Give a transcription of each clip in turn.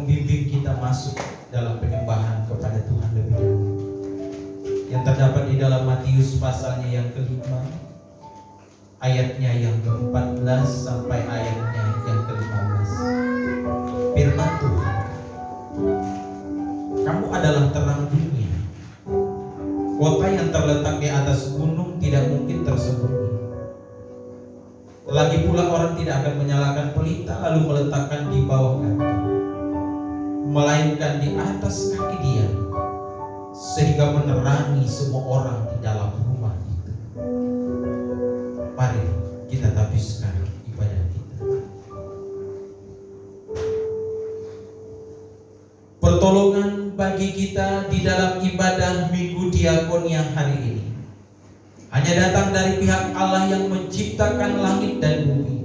membimbing kita masuk dalam penyembahan kepada Tuhan lebih dahulu. Yang terdapat di dalam Matius pasalnya yang kelima, ayatnya yang ke-14 sampai ayatnya yang ke-15. Firman Tuhan, kamu adalah terang dunia. Kota yang terletak di atas gunung tidak mungkin tersembunyi. Lagi pula orang tidak akan menyalakan pelita lalu meletakkan di bawah kaki, melainkan di atas kaki dia, sehingga menerangi semua orang di dalam rumah itu. Mari kita habiskan ibadah kita. Pertolongan bagi kita di dalam ibadah Minggu Diakonia hari ini hanya datang dari pihak Allah yang menciptakan langit dan bumi,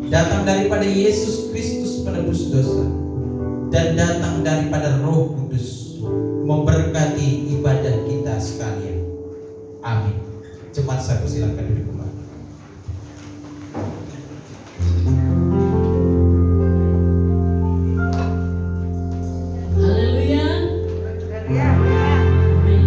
datang daripada Yesus Kristus penebus dosa, dan datang daripada Roh Kudus memberkati ibadah kita sekalian. Amin. Jemaat saya silakan duduk kembali. Haleluya. Amin.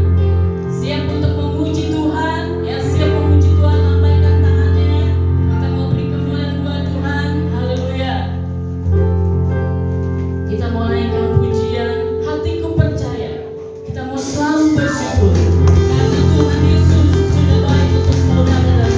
Siap untuk memuji Tuhan, ya siap memuji Tuhan, lambaikan tangannya. Kita mau beri kemuliaan buat Tuhan. Haleluya. Kita mau naikkan pujian, hatiku percaya. Kita mau selalu bersyukur karena Tuhan Yesus sudah baik untuk saudara dan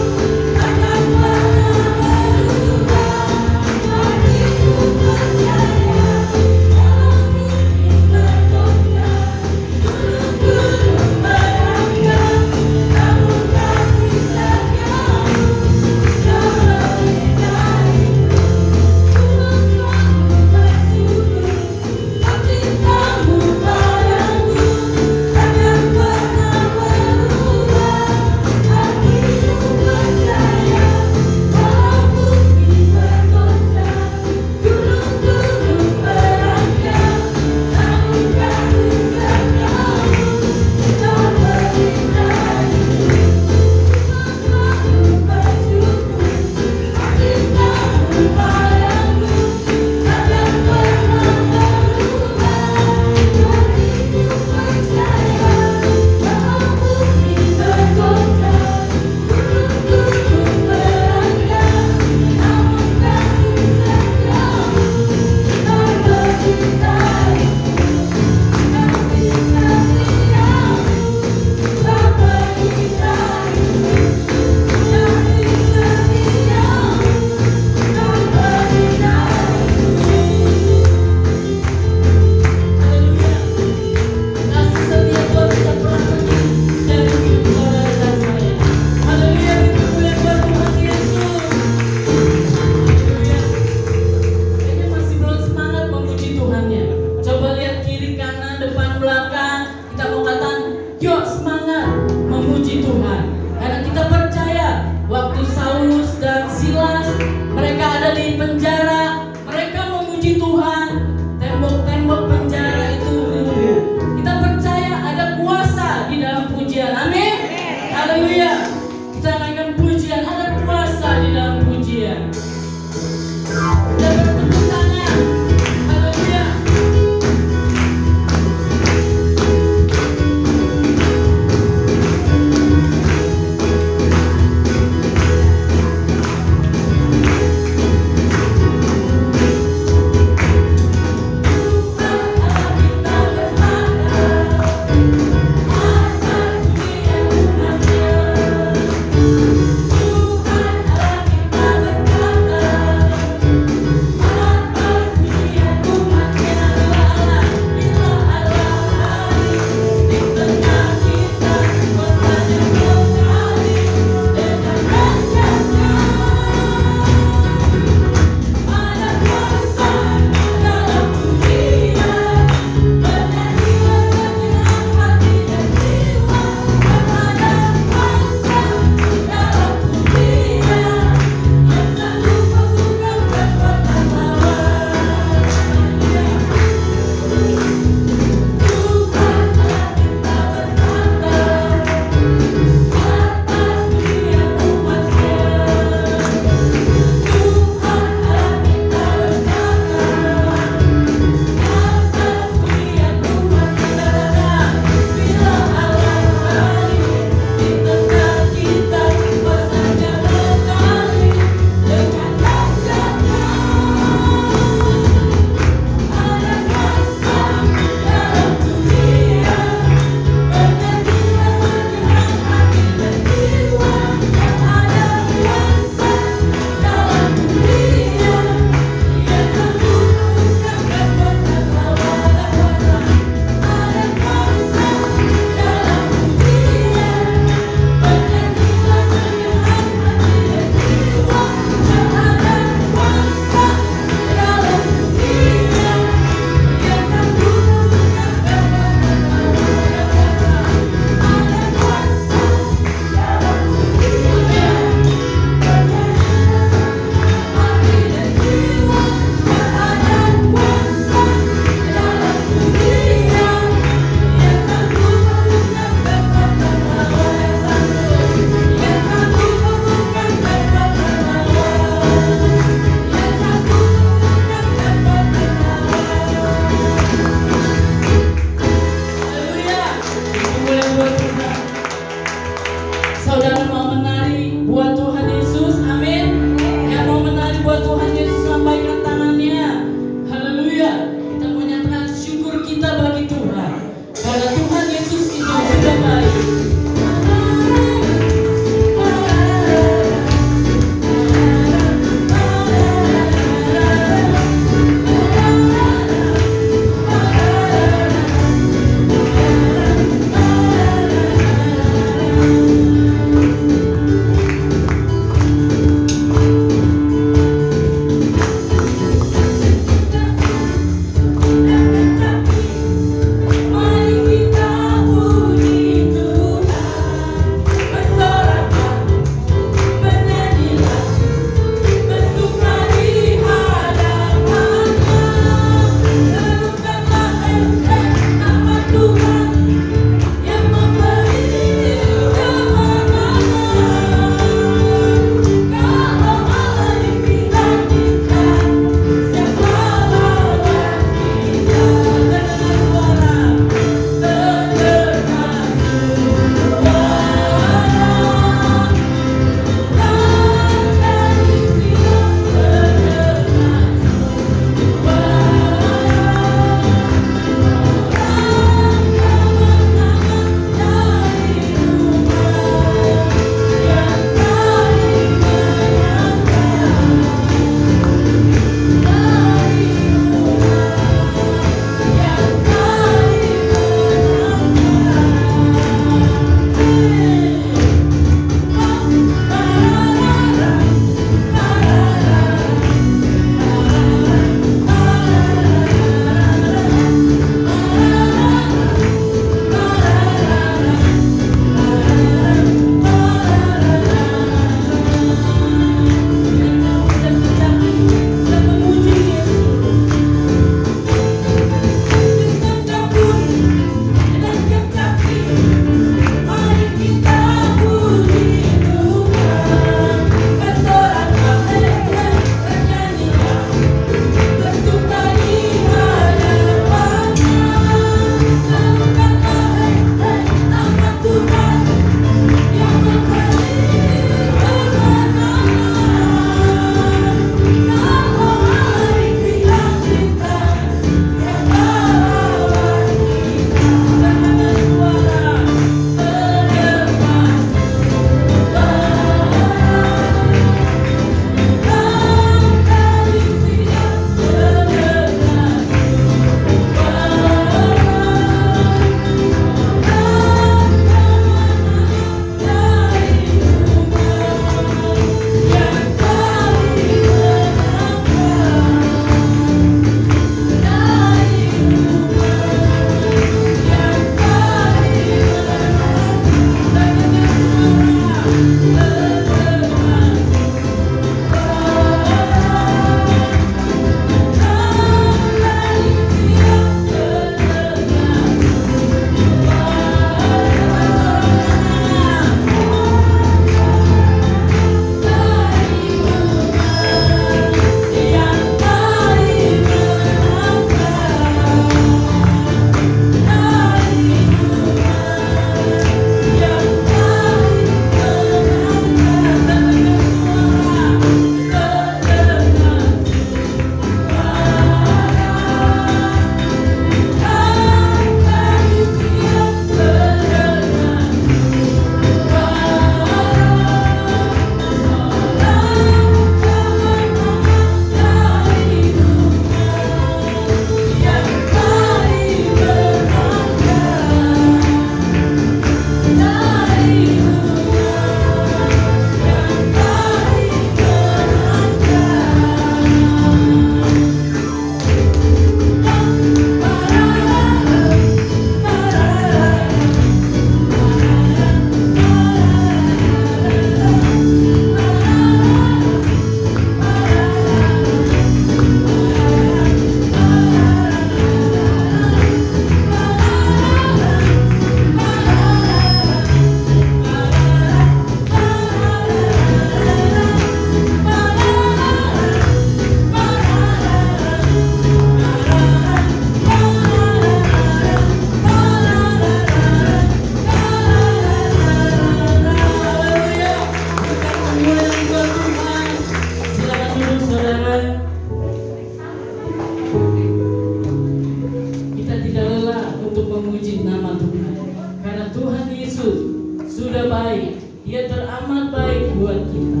sudah baik, Dia teramat baik buat kita.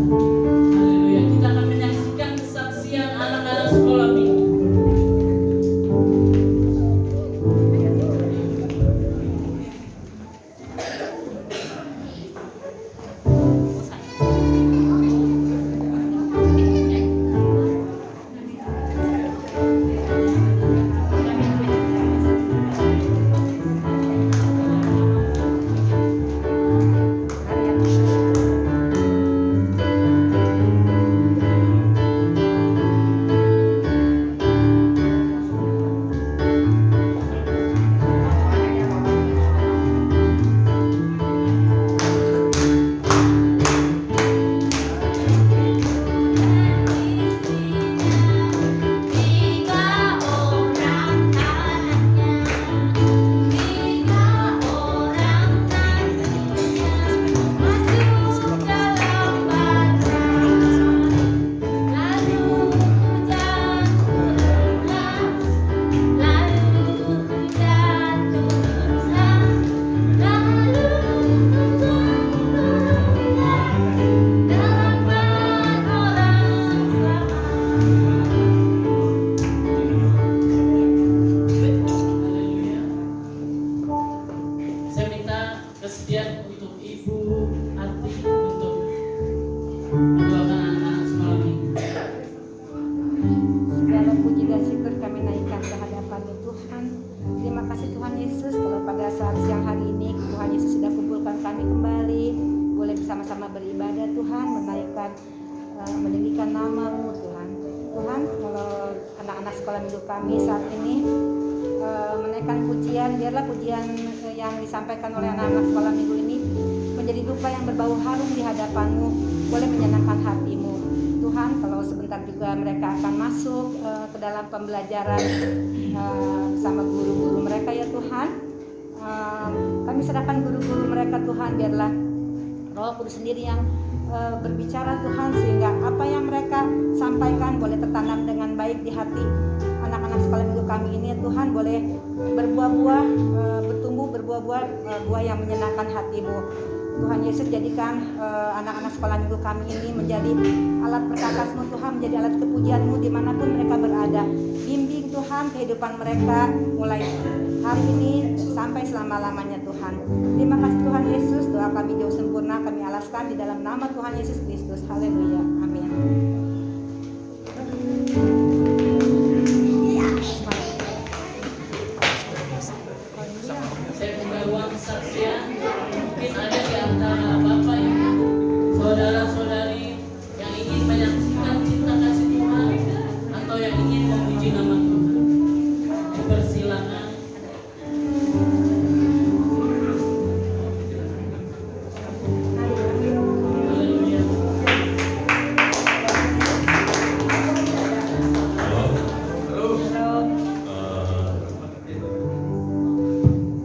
Haleluya. Kita akan menyaksikan kesaksian anak-anak sekolah minggu. Meninggikan nama-Mu Tuhan. Tuhan, kalau anak-anak sekolah minggu kami saat ini menaikkan pujian, biarlah pujian yang disampaikan oleh anak-anak sekolah minggu ini menjadi duka yang berbau harum di hadapan-Mu, boleh menyenangkan hati-Mu. Tuhan, kalau sebentar juga mereka akan masuk ke dalam pembelajaran bersama guru-guru mereka ya Tuhan. Kami serahkan guru-guru mereka Tuhan, biarlah Roh Kudus sendiri yang berbicara Tuhan, sehingga apa yang mereka sampaikan boleh tertanam dengan baik di hati anak-anak sekolah minggu kami ini ya Tuhan, boleh berbuah-buah, bertumbuh berbuah-buah, buah yang menyenangkan hati-Mu. Tuhan Yesus, jadikan anak-anak sekolah minggu kami ini menjadi alat perkakas-Mu Tuhan, menjadi alat kepujian-Mu dimanapun mereka berada. Bimbing Tuhan kehidupan mereka mulai hari ini sampai selama-lamanya Tuhan. Terima kasih Tuhan Yesus, doa kami jauh sempurna kami alaskan di dalam nama Tuhan Yesus Kristus. Haleluya, amin. Saya buka ruang kesaksian. Mungkin ada di antara Bapak Ibu, saudara-saudari yang ingin menyaksikan cinta kasih Tuhan atau yang ingin memuji nama Tuhan. Dipersilakan. Haleluya.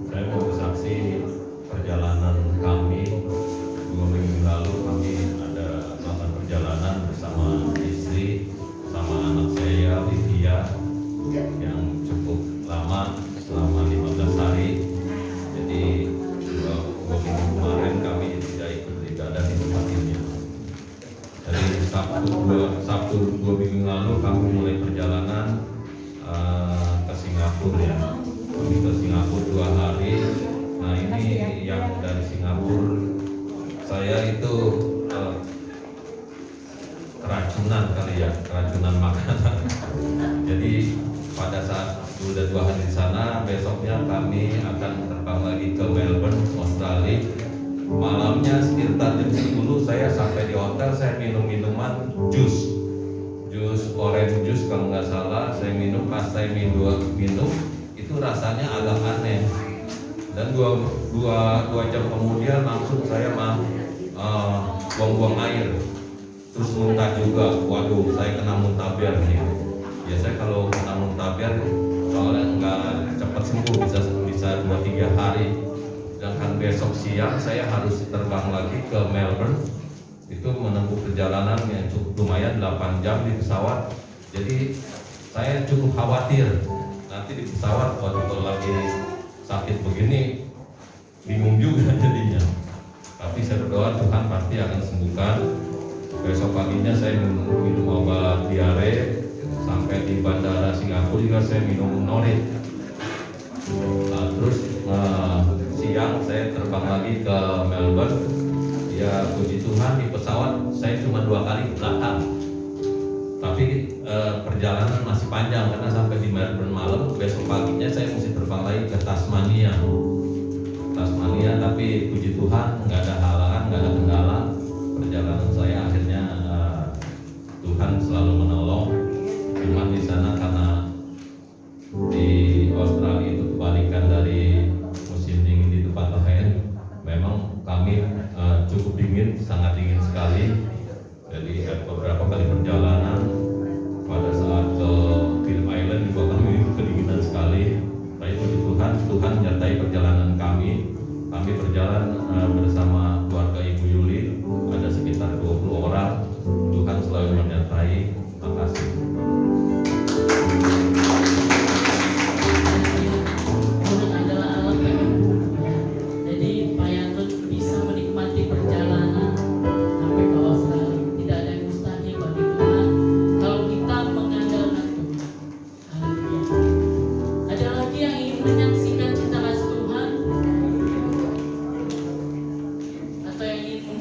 Saya mau bersaksi perjalanan kami 2 minggu lalu. Kami ada melakukan perjalanan bersama istri, sama anak saya Lydia, yang cukup lama, selama 15 hari. Jadi 2 minggu kemarin kami tidak ikut ibadah di tempat ini. Dari Sabtu 2 minggu lalu kami mulai perjalanan ke Singapura ya. Kami ke Singapura 2 hari. Nah ini yang dari Singapura, saya itu keracunan kali ya, keracunan makanan. Jadi pada saat sudah 2 hari di sana, besoknya kami akan terbang lagi ke Melbourne, Australia. Malamnya sekitar jam 10 saya sampai di hotel, saya minum minuman jus orange juice kalau nggak salah. Saya minum, pas saya minum itu rasanya agak aneh. Dan dua jam kemudian langsung saya buang-buang air, terus muntah juga. Waduh, saya kena muntaber nih. Biasanya kalau kena muntaber soalnya nggak cepat sembuh, bisa 2-3 hari. Sedangkan besok siang saya harus terbang lagi ke Melbourne, itu menempuh perjalanan yang cukup lumayan 8 jam di pesawat. Jadi saya cukup khawatir nanti di pesawat waktu lagi sakit begini, bingung juga jadinya. Tapi saya berdoa Tuhan pasti akan sembuhkan. Besok paginya saya minum obat diare, sampai di bandara Singapura juga saya minum norit. Terus siang saya terbang lagi ke Melbourne. Ya puji Tuhan di pesawat saya cuma 2 kali ke belakang. Tapi perjalanan masih panjang karena sampai di Melbourne malam. Besok paginya saya mesti terbang lagi ke Tasmania. Tapi puji Tuhan nggak ada halangan, nggak ada kendala. Perjalanan saya akhirnya Tuhan selalu menolong. Cuman di sana karena di Australia itu kebalikan dari musim dingin di tempat lain, memang kami cukup dingin, sangat dingin sekali. Jadi beberapa kali perjalanan pada saat ke Phillip Island juga kami kedinginan sekali. Tapi puji Tuhan, Tuhan menyertai perjalanan kami. Kami berjalan bersama keluarga Ibu Yuli, ada sekitar 20 orang. Tuhan selalu menyertai. Terima kasih. Tuhan adalah Allah yang mempunyai. Jadi Pak Yanto bisa menikmati perjalanan sampai ke Australia. Tidak ada yang mustahil bagi Tuhan kalau kita mengandalkan Tuhan. Haleluya. Ada lagi yang ingin menyaksikan cinta kasih Tuhan atau yang ingin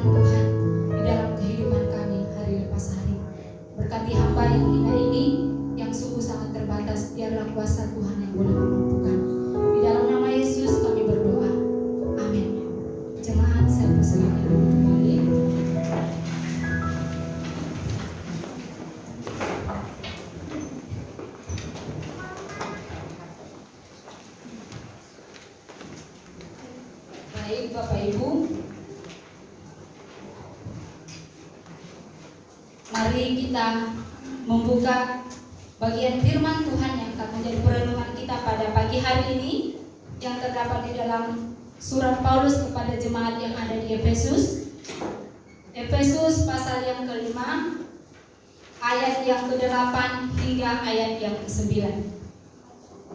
firman Tuhan di dalam kehidupan kami hari lepas hari. Berkati hamba yang hina ini yang sungguh sangat terbatas, biarlah kuasa Tuhan yang boleh memampukan. Di dalam nama Yesus kami berdoa. Amin. Jemaat, saya persilakan kembali. Baik Bapak Ibu, mari kita membuka bagian firman Tuhan yang akan menjadi perenungan kita pada pagi hari ini, yang terdapat di dalam surat Paulus kepada jemaat yang ada di Efesus. Efesus pasal yang ke-5 ayat yang ke-8 hingga ayat yang ke-9.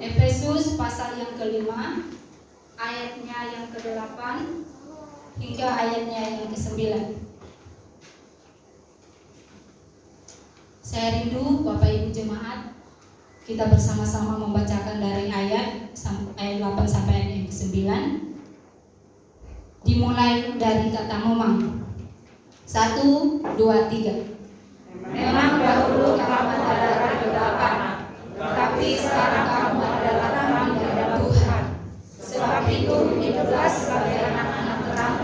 Efesus pasal yang ke-5 ayatnya yang ke-8 hingga ayatnya yang ke-9. Saya rindu Bapak Ibu jemaat kita bersama-sama membacakan dari ayat 8 sampai ayat yang ke-9. Dimulai dari kata memang. 1, 2, 3. Memang dahulu kamu adalah kegelapan, tetapi sekarang kamu adalah terang di dalam Tuhan. Sebab itu hiduplah sebagai anak-anak terang,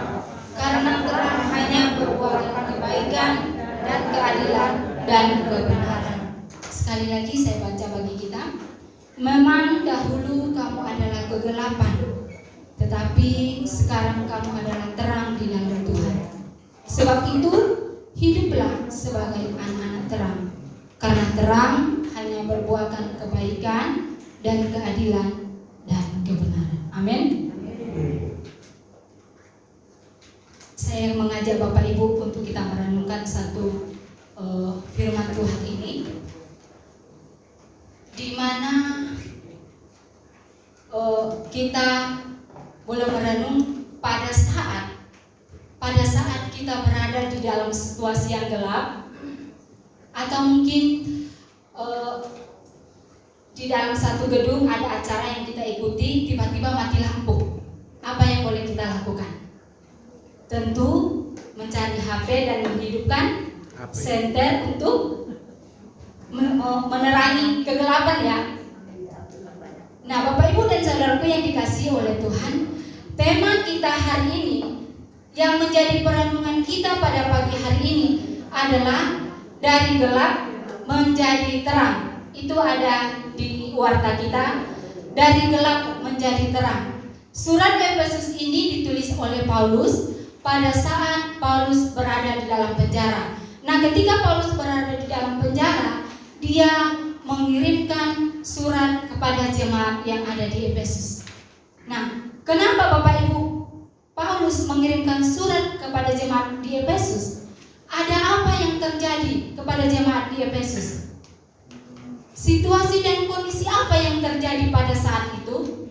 karena terang hanya berbuahkan kebaikan dan keadilan dan kebenaran. Sekali lagi saya baca bagi kita. Memang dahulu kamu adalah kegelapan, tetapi sekarang kamu adalah terang di dalam Tuhan. Sebab itu hiduplah sebagai anak-anak terang, karena terang hanya berbuahkan kebaikan dan keadilan dan kebenaran. Amin. Saya mengajak Bapak Ibu untuk kita merenungkan satu firman Tuhan ini, di mana kita boleh merenung pada saat kita berada di dalam situasi yang gelap, atau mungkin di dalam satu gedung ada acara yang kita ikuti, tiba-tiba mati lampu. Apa yang boleh kita lakukan? Tentu mencari HP dan menghidupkan senter untuk menerangi kegelapan ya. Nah Bapak Ibu dan saudaraku yang dikasihi oleh Tuhan, tema kita hari ini yang menjadi perenungan kita pada pagi hari ini adalah dari gelap menjadi terang. Itu ada di warta kita, dari gelap menjadi terang. Surat Efesus ini ditulis oleh Paulus pada saat Paulus berada di dalam penjara. Nah, ketika Paulus berada di dalam penjara, dia mengirimkan surat kepada jemaat yang ada di Efesus. Nah, kenapa Bapak Ibu Paulus mengirimkan surat kepada jemaat di Efesus? Ada apa yang terjadi kepada jemaat di Efesus? Situasi dan kondisi apa yang terjadi pada saat itu?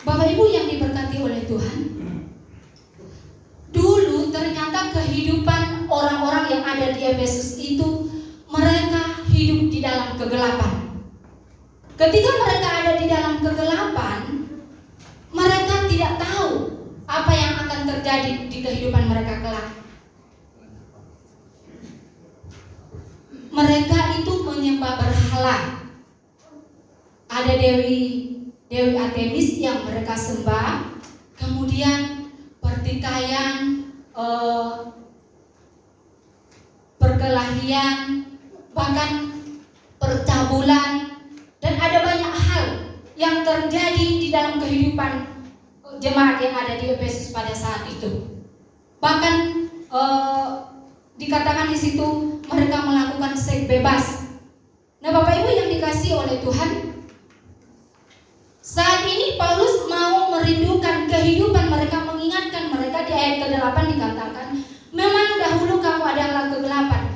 Bapak Ibu yang diberkati oleh Tuhan, dulu ternyata kehidupan orang-orang yang ada di Efesus itu, mereka hidup di dalam kegelapan. Ketika mereka ada di dalam kegelapan, mereka tidak tahu apa yang akan terjadi di kehidupan mereka kelak. Mereka itu menyembah berhala. Ada Dewi Artemis yang mereka sembah, kemudian pertikaian, perkelahian, bahkan percabulan, dan ada banyak hal yang terjadi di dalam kehidupan jemaat yang ada di Efesus pada saat itu. Bahkan dikatakan di situ mereka melakukan seks bebas. Nah, Bapak Ibu yang dikasihi oleh Tuhan, saat ini Paulus mau merindukan kehidupan mereka, mengingatkan mereka. Di ayat ke-8 dikatakan, memang dahulu kamu adalah kegelapan.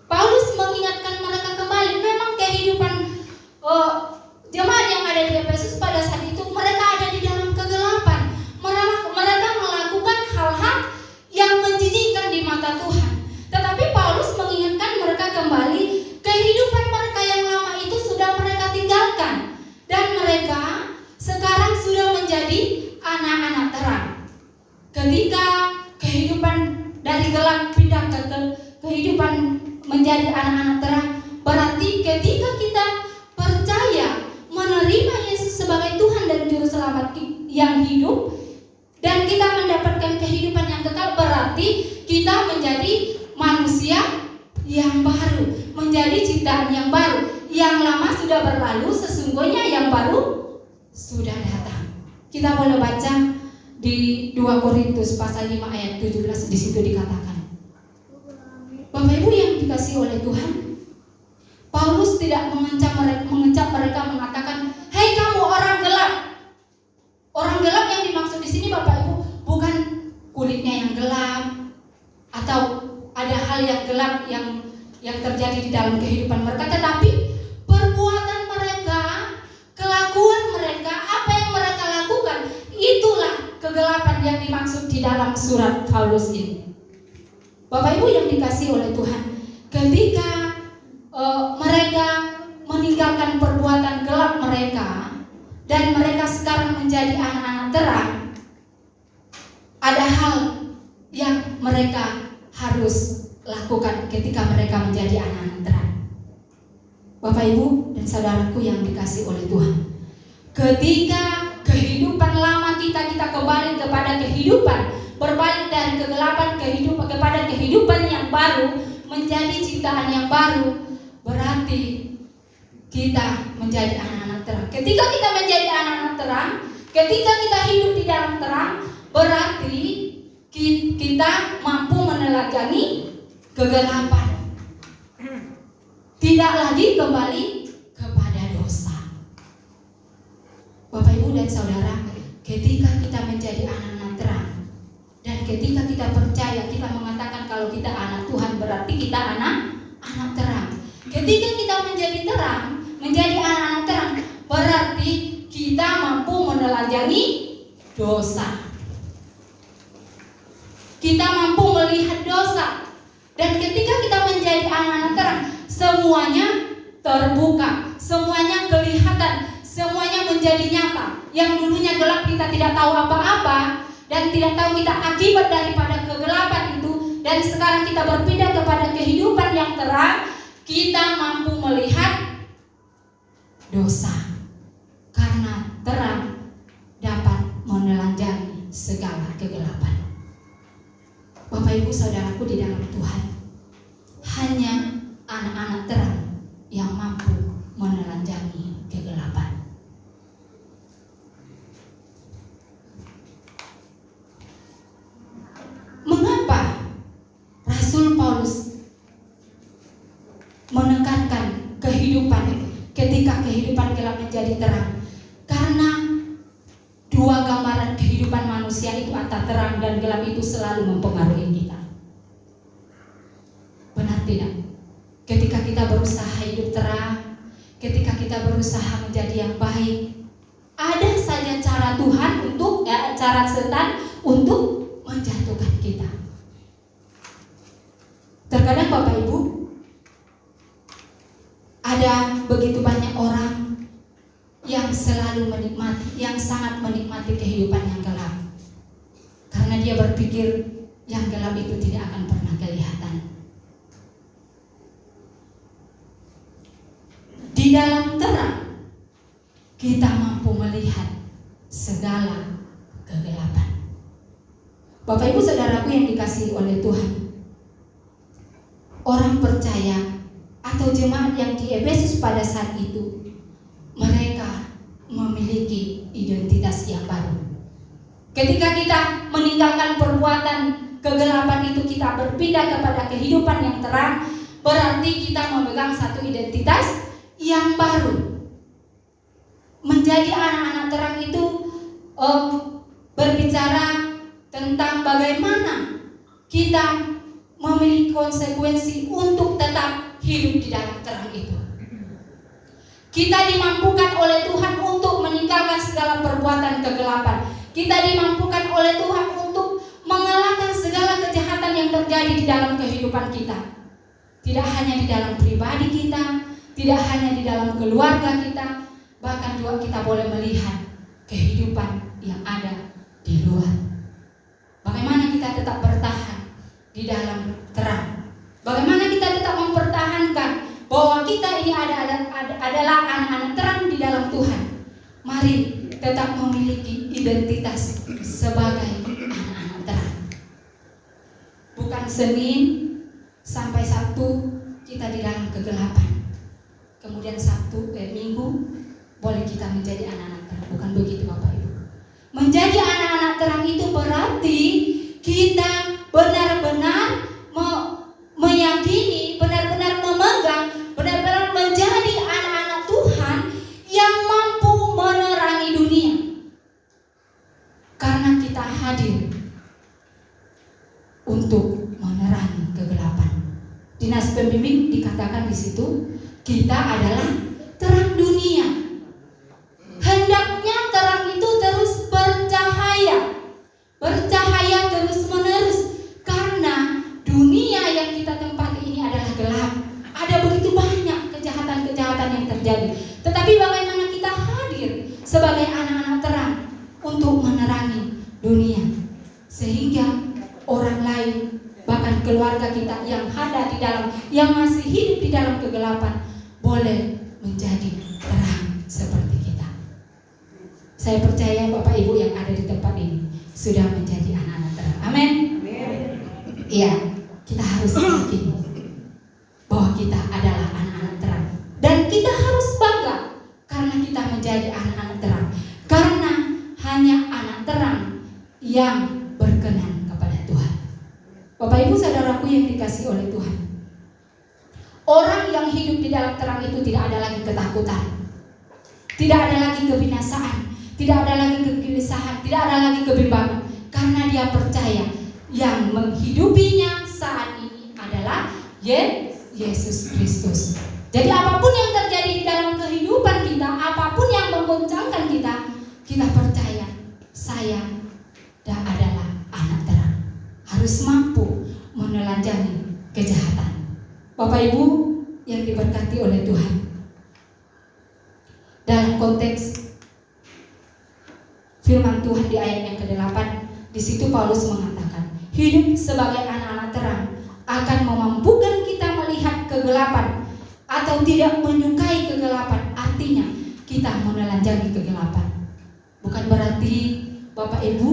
Paulus mengingatkan mereka kembali, memang kehidupan jemaat yang ada di Efesus pada saat itu, mereka ada di dalam kegelapan. Mereka melakukan hal-hal yang menjijikkan di mata Tuhan. Tetapi Paulus mengingatkan mereka kembali, kehidupan mereka yang lama itu sudah mereka tinggalkan, dan mereka sekarang sudah menjadi anak-anak terang. ketika kehidupan dari gelap pindah ke kehidupan menjadi anak-anak terang, berarti ketika kita percaya menerima Yesus sebagai Tuhan dan Juru Selamat yang hidup, dan kita mendapatkan kehidupan yang kekal, berarti kita menjadi manusia yang baru, menjadi ciptaan yang baru. Yang lama sudah berlalu, sesungguhnya yang baru sudah datang. Kita boleh baca di 2 Korintus pasal 5 ayat 17, di situ dikatakan. Bapak Ibu yang dikasihi oleh Tuhan, Paulus tidak mengecap mereka mengatakan, "Hei kamu orang gelap." Orang gelap yang dimaksud di sini Bapak Ibu bukan kulitnya yang gelap atau ada hal yang gelap yang terjadi di dalam kehidupan mereka, tetapi perbuatan mereka, kelakuan mereka, apa yang mereka lakukan, itulah kegelapan yang dimaksud di dalam surat Paulus ini. Bapak Ibu yang dikasihi oleh Tuhan, ketika mereka meninggalkan perbuatan gelap mereka dan mereka sekarang menjadi anak-anak terang, ada hal yang mereka harus lakukan ketika mereka menjadi anak-anak terang. Bapak Ibu dan saudaraku yang dikasihi oleh Tuhan, ketika kehidupan lama kita kembali kepada kehidupan, berbalik dari kegelapan kehidupan kepada kehidupan yang baru, menjadi ciptaan yang baru, berarti kita menjadi anak-anak terang. Ketika kita menjadi anak-anak terang, ketika kita hidup di dalam terang, berarti kita mampu meneladani kegelapan. Tidak lagi kembali kepada dosa. Bapak Ibu dan saudara, ketika kita menjadi anak-anak terang, dan ketika kita percaya, kita mengatakan kalau kita anak Tuhan, berarti kita anak terang. Ketika kita menjadi terang, menjadi anak-anak terang, berarti kita mampu menelanjangi dosa. Kita mampu melihat dosa. Dan ketika kita menjadi anak-anak terang, semuanya terbuka, semuanya kelihatan, semuanya menjadi nyata. Yang dulunya gelap kita tidak tahu apa-apa, dan tidak tahu kita akibat daripada kegelapan itu, dan sekarang kita berpindah kepada kehidupan yang terang, kita mampu melihat dosa. Karena terang dapat menelanjangi segala kegelapan. Bapak Ibu saudaraku di dalam Tuhan, hanya anak-anak terang yang mampu menelanjangi kegelapan. Mengapa Rasul Paulus menekankan kehidupan ketika kehidupan gelap menjadi terang? Karena dua gambaran kehidupan manusia itu, antara terang dan gelap, itu selalu mempengaruhi kita. Benar tidak? Ketika kita berusaha hidup terang, ketika kita berusaha menjadi yang baik, ada saja cara Tuhan untuk, cara setan untuk menjatuhkan kita. Terkadang Bapak Ibu, ada begitu banyak orang yang selalu menikmati, yang sangat menikmati kehidupan yang gelap, karena dia berpikir yang gelap itu tidak akan pernah kelihatan. Di dalam terang kita mampu melihat segala kegelapan. Bapak Ibu saudaraku yang dikasihi oleh Tuhan, orang percaya atau jemaat yang di Efesus pada saat itu, mereka memiliki identitas yang baru. Ketika kita meninggalkan perbuatan kegelapan itu, kita berpindah kepada kehidupan yang terang, berarti kita memegang satu identitas yang baru. Menjadi anak-anak terang itu berbicara tentang bagaimana kita memiliki konsekuensi untuk tetap hidup di dalam terang itu. Kita dimampukan oleh Tuhan untuk meninggalkan segala perbuatan kegelapan. Kita dimampukan oleh Tuhan untuk mengalahkan segala kejahatan yang terjadi di dalam kehidupan kita. Tidak hanya di dalam pribadi kita, tidak hanya di dalam keluarga kita, bahkan juga kita boleh melihat kehidupan yang ada di luar. Bagaimana di dalam terang. Bagaimana kita tetap mempertahankan bahwa kita ini adalah anak-anak terang di dalam Tuhan. Mari tetap memiliki identitas sebagai anak-anak terang. Bukan Senin sampai Sabtu kita di dalam kegelapan. Kemudian Minggu boleh kita menjadi anak-anak terang. Bukan begitu Bapak Ibu. Menjadi anak-anak terang itu berarti kita benar-benar meyakini, benar-benar memegang, benar-benar menjadi anak-anak Tuhan yang mampu menerangi dunia. Karena kita hadir untuk menerangi kegelapan. Dinas pembimbing dikatakan di situ, kita adalah terang dunia. Hendaknya terang itu terus bercahaya terus-menerus, karena dunia yang kita tempati ini adalah gelap. Ada begitu banyak kejahatan-kejahatan yang terjadi. Tetapi bagaimana kita hadir sebagai anak-anak terang untuk menerangi dunia, sehingga orang lain, bahkan keluarga kita yang ada di dalam, yang masih hidup di dalam kegelapan, boleh menjadi terang seperti kita. Saya percaya Bapak Ibu yang ada di tempat ini sudah menjadi anak-anak terang. Amin. Iya, kita harus yakin bahwa kita adalah anak-anak terang, dan kita harus bangga karena kita menjadi anak-anak terang. Karena hanya anak terang yang berkenan kepada Tuhan. Bapak Ibu saudaraku yang dikasihi oleh Tuhan, orang yang hidup di dalam terang itu tidak ada lagi ketakutan, tidak ada lagi kebinasaan, tidak ada lagi kegelisahan, tidak ada lagi kebimbangan, karena dia percaya yang menghidupinya saat ini adalah Yesus Kristus. Jadi apapun yang terjadi di dalam kehidupan kita, apapun yang menggoncangkan kita, kita percaya saya adalah anak terang, harus mampu menelanjangi kejahatan. Bapak Ibu yang diberkati oleh Tuhan, dalam konteks firman Tuhan di ayat yang ke-8, di situ Paulus mengatakan, hidup sebagai anak-anak terang akan memampukan kita melihat kegelapan atau tidak menyukai kegelapan. Artinya kita menelanjangi kegelapan. Bukan berarti Bapak Ibu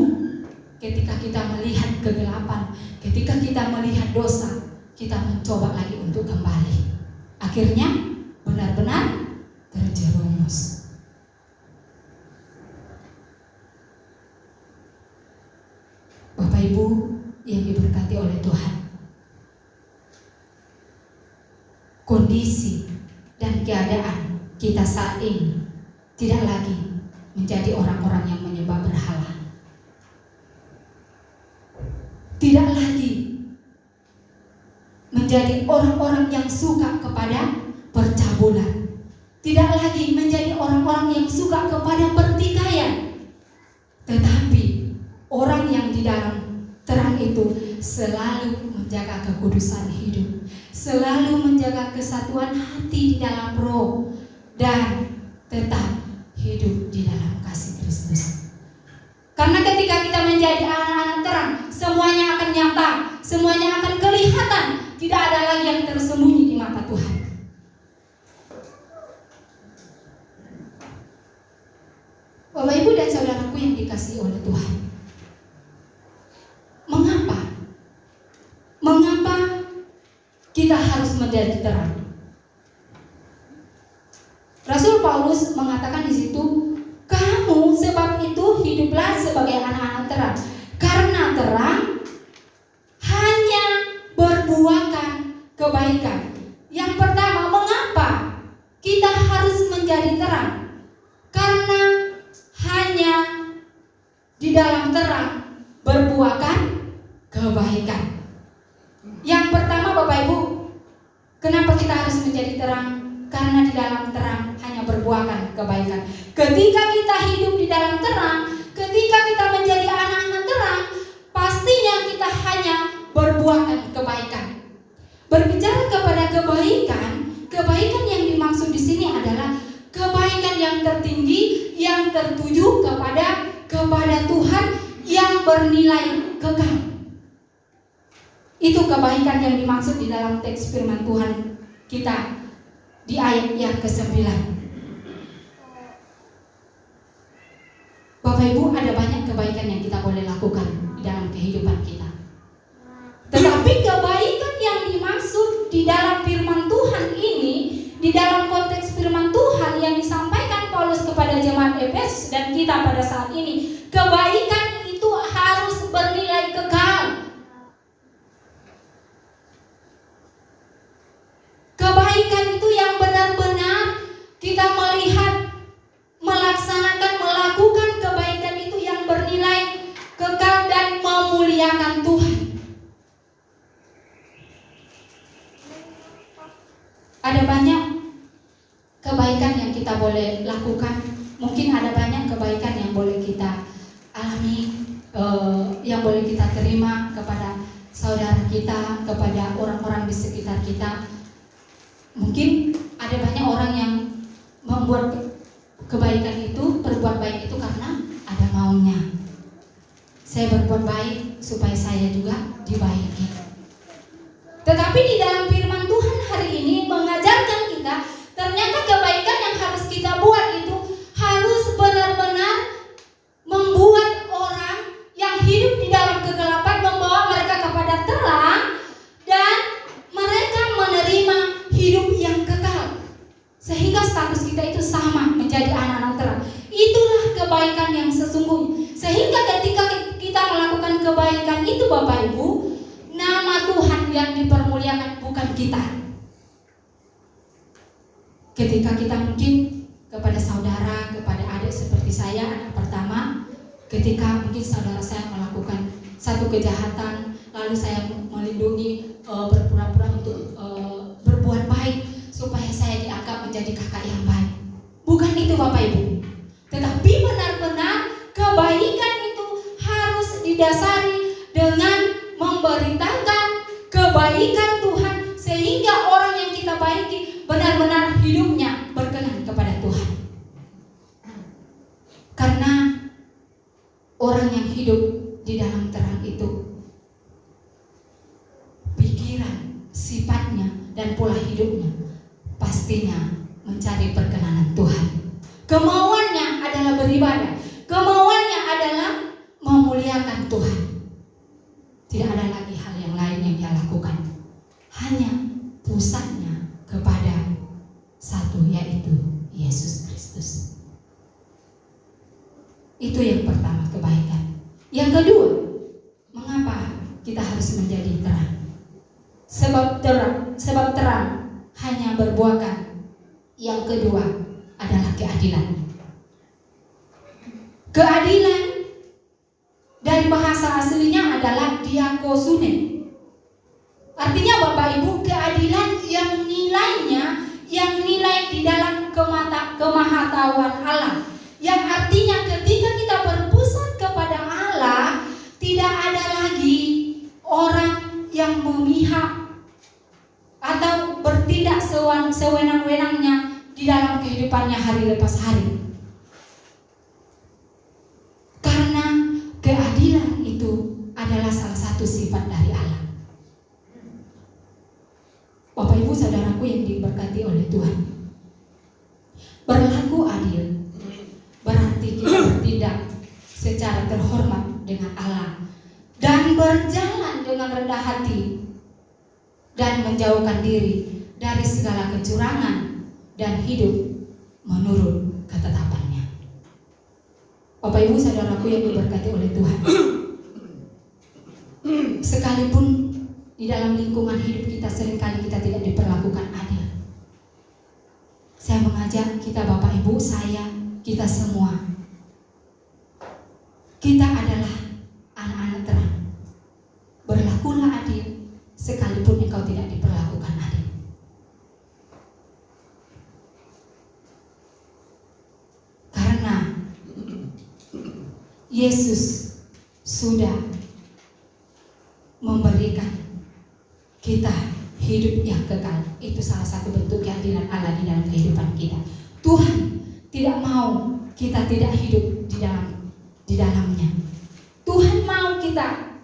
ketika kita melihat kegelapan, ketika kita melihat dosa, kita mencoba lagi untuk kembali. Akhirnya benar-benar terjerumus. Bapak Ibu yang diberkati oleh Tuhan, kondisi dan keadaan kita saat ini tidak lagi menjadi orang-orang yang menyembah berhala, tidak lagi menjadi orang-orang yang suka kepada percabulan, tidak lagi menjadi orang-orang yang suka kepada pertikaian, tetapi orang yang di dalam terang itu selalu menjaga kekudusan hidup, selalu menjaga kesatuan hati di dalam roh, dan tetap hidup di dalam kasih Kristus. Karena ketika kita menjadi anak-anak terang, semuanya akan nyata, semuanya akan kelihatan, tidak ada lagi yang tersembunyi di mata Tuhan. Bapak Ibu dan saudaraku yang dikasihi oleh Tuhan, Mengapa kita harus menjadi terang? Rasul Paulus mengatakan di situ, kamu sebab itu hiduplah sebagai anak-anak terang, karena terang hanya berbuahkan kebaikan. Yang pertama, mengapa kita harus menjadi terang? Karena hanya di dalam terang berbuahkan kebaikan. Yang pertama Bapak Ibu, kenapa kita harus menjadi terang? Karena di dalam terang hanya berbuahkan kebaikan. Ketika kita hidup di dalam terang, ketika kita menjadi anak-anak terang, pastinya kita hanya berbuahkan kebaikan. Berbicara kepada kebaikan, kebaikan yang dimaksud di sini adalah kebaikan yang tertinggi, yang tertuju kepada Tuhan, yang bernilai kekal. Itu kebaikan yang dimaksud di dalam teks firman Tuhan kita di ayat yang ke-9. Bapak Ibu, ada banyak kebaikan yang kita boleh lakukan di dalam kehidupan kita. Tetapi kebaikan yang dimaksud di dalam firman Tuhan ini, di dalam konteks firman Tuhan yang disampaikan Paulus kepada jemaat Efesus dan kita pada saat ini, kebaikan itu harus bernilai kekal. Kebaikan itu yang benar-benar kita melihat, melaksanakan, melakukan kebaikan itu yang bernilai kekal dan memuliakan Tuhan. Ada banyak kebaikan yang kita boleh lakukan. Mungkin ada banyak kebaikan yang boleh kita alami, yang boleh kita terima kepada saudara kita, kepada orang-orang di sekitar kita. Mungkin ada banyak orang yang membuat kebaikan itu, berbuat baik itu karena ada maunya. Saya berbuat baik supaya saya juga dibaiki. Tetapi di dalam firman Tuhan hari ini mengajarkan kita, ternyata kebaikan yang harus kita buat itu harus benar-benar membuat orang yang hidup di dalam kegelapan, membawa mereka kepada terang, dan mereka menerima hidup yang kekal, sehingga status kita itu sama, menjadi anak-anak terang. Itulah kebaikan yang sesungguhnya. Sehingga ketika kita melakukan kebaikan itu, Bapak Ibu, nama Tuhan yang dipermuliakan, bukan kita. Ketika kita mungkin kepada saudara, kepada adik seperti saya, anak pertama, ketika mungkin saudara saya melakukan satu kejahatan, lalu saya melindungi, berpura-pura untuk berbuat baik supaya saya dianggap menjadi kakak yang baik. Bukan itu, Bapak Ibu. Tetapi benar-benar kebaikan itu harus didasari dengan memberitakan kebaikan Tuhan, sehingga orang yang kita baiki benar-benar hidupnya berkenan kepada Tuhan. Karena orang yang hidup di dalam terang itu, pikiran, sifatnya, dan pola hidupnya pastinya mencari perkenanan Tuhan. Kemauannya adalah beribadah, kemauannya adalah memuliakan Tuhan. Tidak ada lagi hal yang lain yang dia lakukan. Hanya pusatnya kepada satu, yaitu Yesus Kristus. Itu yang pertama, kebaikan. Yang kedua, mengapa kita harus menjadi terang? Sebab terang hanya berbuahkan. Yang kedua adalah keadilan. Keadilan dari bahasa aslinya adalah diakosune. Artinya, Bapak Ibu, keadilan yang nilainya, yang nilai di dalam kemahatauan Allah. Yang artinya ketika kita berpusat kepada Allah, tidak ada lagi orang yang memihak atau bertindak sewenang-wenangnya di dalam kehidupannya hari lepas hari. Karena keadilan itu adalah salah satu sifat dari Allah. Bapak Ibu saudaraku yang diberkati oleh Tuhan, berlaku adil berarti kita bertindak secara terhormat dengan Allah dan berjalan dengan rendah hati dan menjauhkan diri dari segala kecurangan dan hidup menurut ketetapannya. Bapak Ibu saudaraku yang diberkati oleh Tuhan, sekalipun di dalam lingkungan hidup kita seringkali kita tidak diperlakukan adil, saya mengajak kita, Bapak Ibu, saya, kita semua, kita adalah anak-anak terang. Berlakulah adil sekalipun engkau tidak diperlakukan adil. Karena Yesus sudah memberikan kita hidup yang kekal. Itu salah satu bentuk keadilan Allah di dalam kehidupan kita. Tuhan tidak mau kita tidak hidup di dalamnya. Tuhan mau kita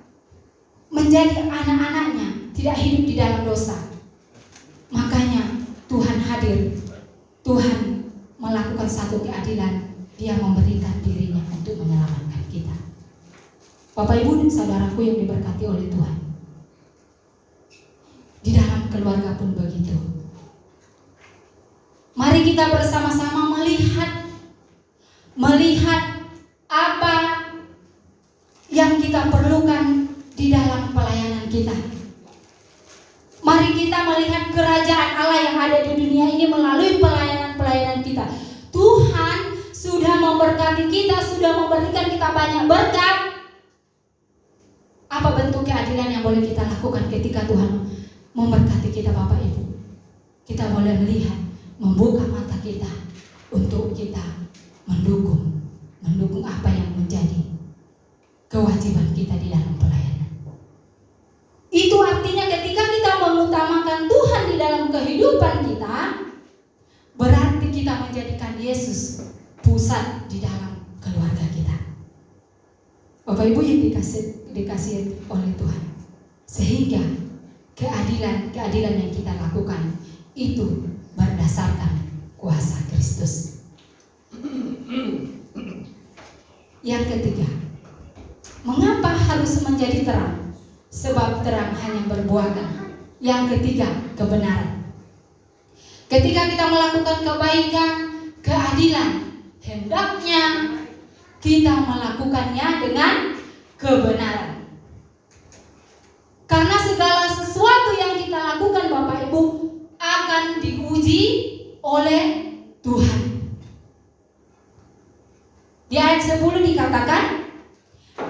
menjadi anak-anaknya, tidak hidup di dalam dosa. Makanya Tuhan hadir, Tuhan melakukan satu keadilan, Dia memberikan dirinya untuk menyelamatkan kita. Bapak, Ibu, dan saudaraku yang diberkati oleh Tuhan, di dalam keluarga pun begitu. Mari kita bersama-sama melihat apa yang kita perlukan di dalam pelayanan kita. Mari kita melihat kerajaan Allah yang ada di dunia ini melalui pelayanan-pelayanan kita. Tuhan sudah memberkati kita, sudah memberikan kita banyak berkat. Apa bentuk keadilan yang boleh kita lakukan ketika Tuhan memberkati kita, Bapak Ibu? Kita boleh melihat, membuka mata kita untuk kita mendukung apa yang menjadi kewajiban kita di dalam pelayanan. Itu artinya ketika kita mengutamakan Tuhan di dalam kehidupan kita, berarti kita menjadikan Yesus pusat di dalam keluarga kita. Bapak Ibu yang dikasih oleh Tuhan, sehingga keadilan yang kita lakukan itu berdasarkan kuasa Kristus. Yang ketiga, mengapa harus menjadi terang? Sebab terang hanya berbuahkan. Yang ketiga, kebenaran. Ketika kita melakukan kebaikan, keadilan, hendaknya kita melakukannya dengan kebenaran. Karena segala sesuatu yang kita lakukan, Bapak Ibu, akan diuji oleh Tuhan. Di ayat 10 dikatakan,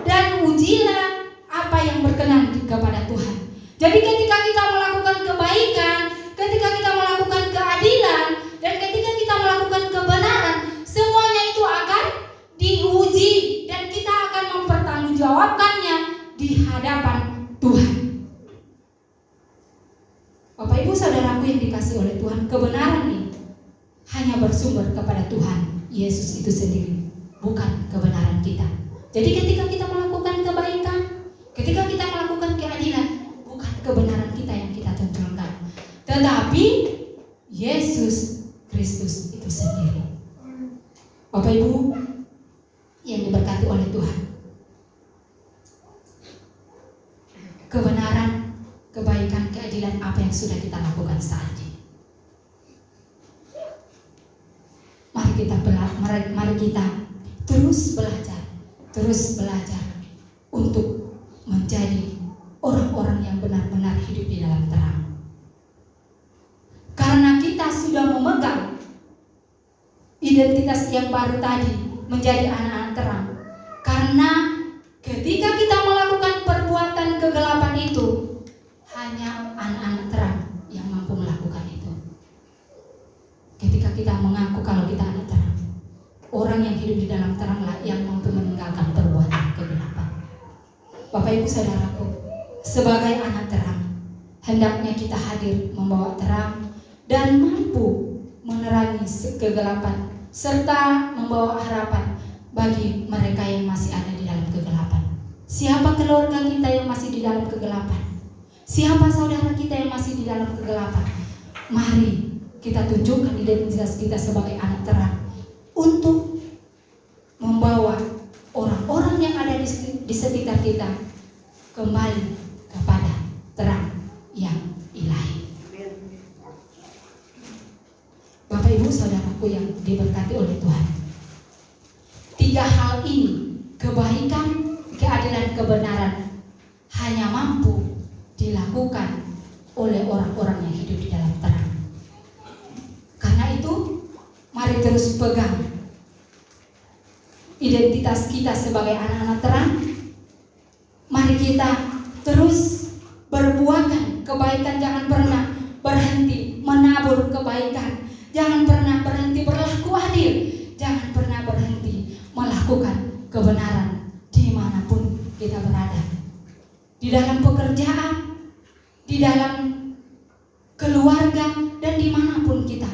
dan ujilah apa yang berkenan kepada Tuhan. Jadi ketika kita melakukan kebaikan, ketika kita melakukan keadilan, dan ketika kita melakukan kebenaran, semuanya itu akan diuji dan kita akan mempertanggungjawabkannya di hadapan Tuhan. Bapak, Ibu, saudaraku yang dikasih oleh Tuhan, kebenaran ini hanya bersumber kepada Tuhan Yesus itu sendiri, bukan kebenaran kita. Jadi ketika kita melakukan kebaikan, ketika kita melakukan keadilan, bukan kebenaran kita yang kita tonjolkan, tetapi Yesus Kristus itu sendiri. Bapak Ibu yang diberkati oleh Tuhan, kebenaran, kebaikan, keadilan apa yang sudah kita lakukan saat ini. Mari kita terus belajar untuk menjadi orang-orang yang benar-benar hidup di dalam terang. Karena kita sudah memegang identitas yang baru tadi, menjadi anak-anak terang. Karena ketika kita melakukan perbuatan kegelapan itu, hanya anak-anak terang yang mampu melakukan itu. Ketika kita mengaku kalau kita anak terang, orang yang hidup di dalam teranglah yang mampu meninggalkan perbuatan kegelapan. Bapak, Ibu, saudaraku, sebagai anak terang, hendaknya kita hadir membawa terang dan mampu menerangi kegelapan serta membawa harapan bagi mereka yang masih ada di dalam kegelapan. Siapa keluarga kita yang masih di dalam kegelapan? Siapa saudara kita yang masih di dalam kegelapan? Mari kita tunjukkan identitas kita sebagai anak terang untuk membawa orang-orang yang ada di sekitar kita kembali kepada terang yang ilahi. Bapak, Ibu, saudaraku yang diberkati oleh Tuhan, 3 hal ini, kebaikan, keadilan, kebenaran, hanya mampu dilakukan oleh orang-orang yang hidup di dalam terang. Karena itu, mari terus pegang identitas kita sebagai anak-anak terang. Mari kita terus berbuahkan kebaikan, jangan pernah berhenti menabur kebaikan, jangan pernah berhenti berlaku adil, jangan pernah berhenti melakukan kebenaran dimanapun kita berada, di dalam pekerjaan, di dalam keluarga, dan dimanapun kita.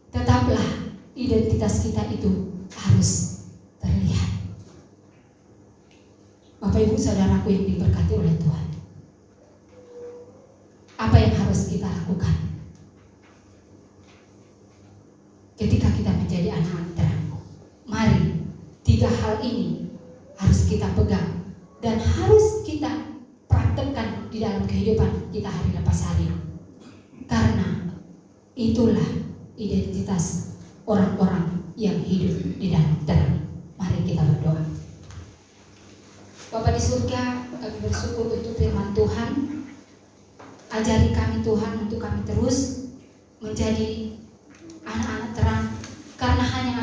Tetaplah identitas kita itu harus terlihat. Bapak, Ibu, saudaraku yang diberkati oleh Tuhan, hal ini harus kita pegang dan harus kita praktekkan di dalam kehidupan kita hari lepas hari. Karena itulah identitas orang-orang yang hidup di dalam terang. Mari kita berdoa. Bapa di surga, kami bersyukur untuk firman Tuhan. Ajari kami Tuhan untuk kami terus menjadi anak-anak terang, karena hanya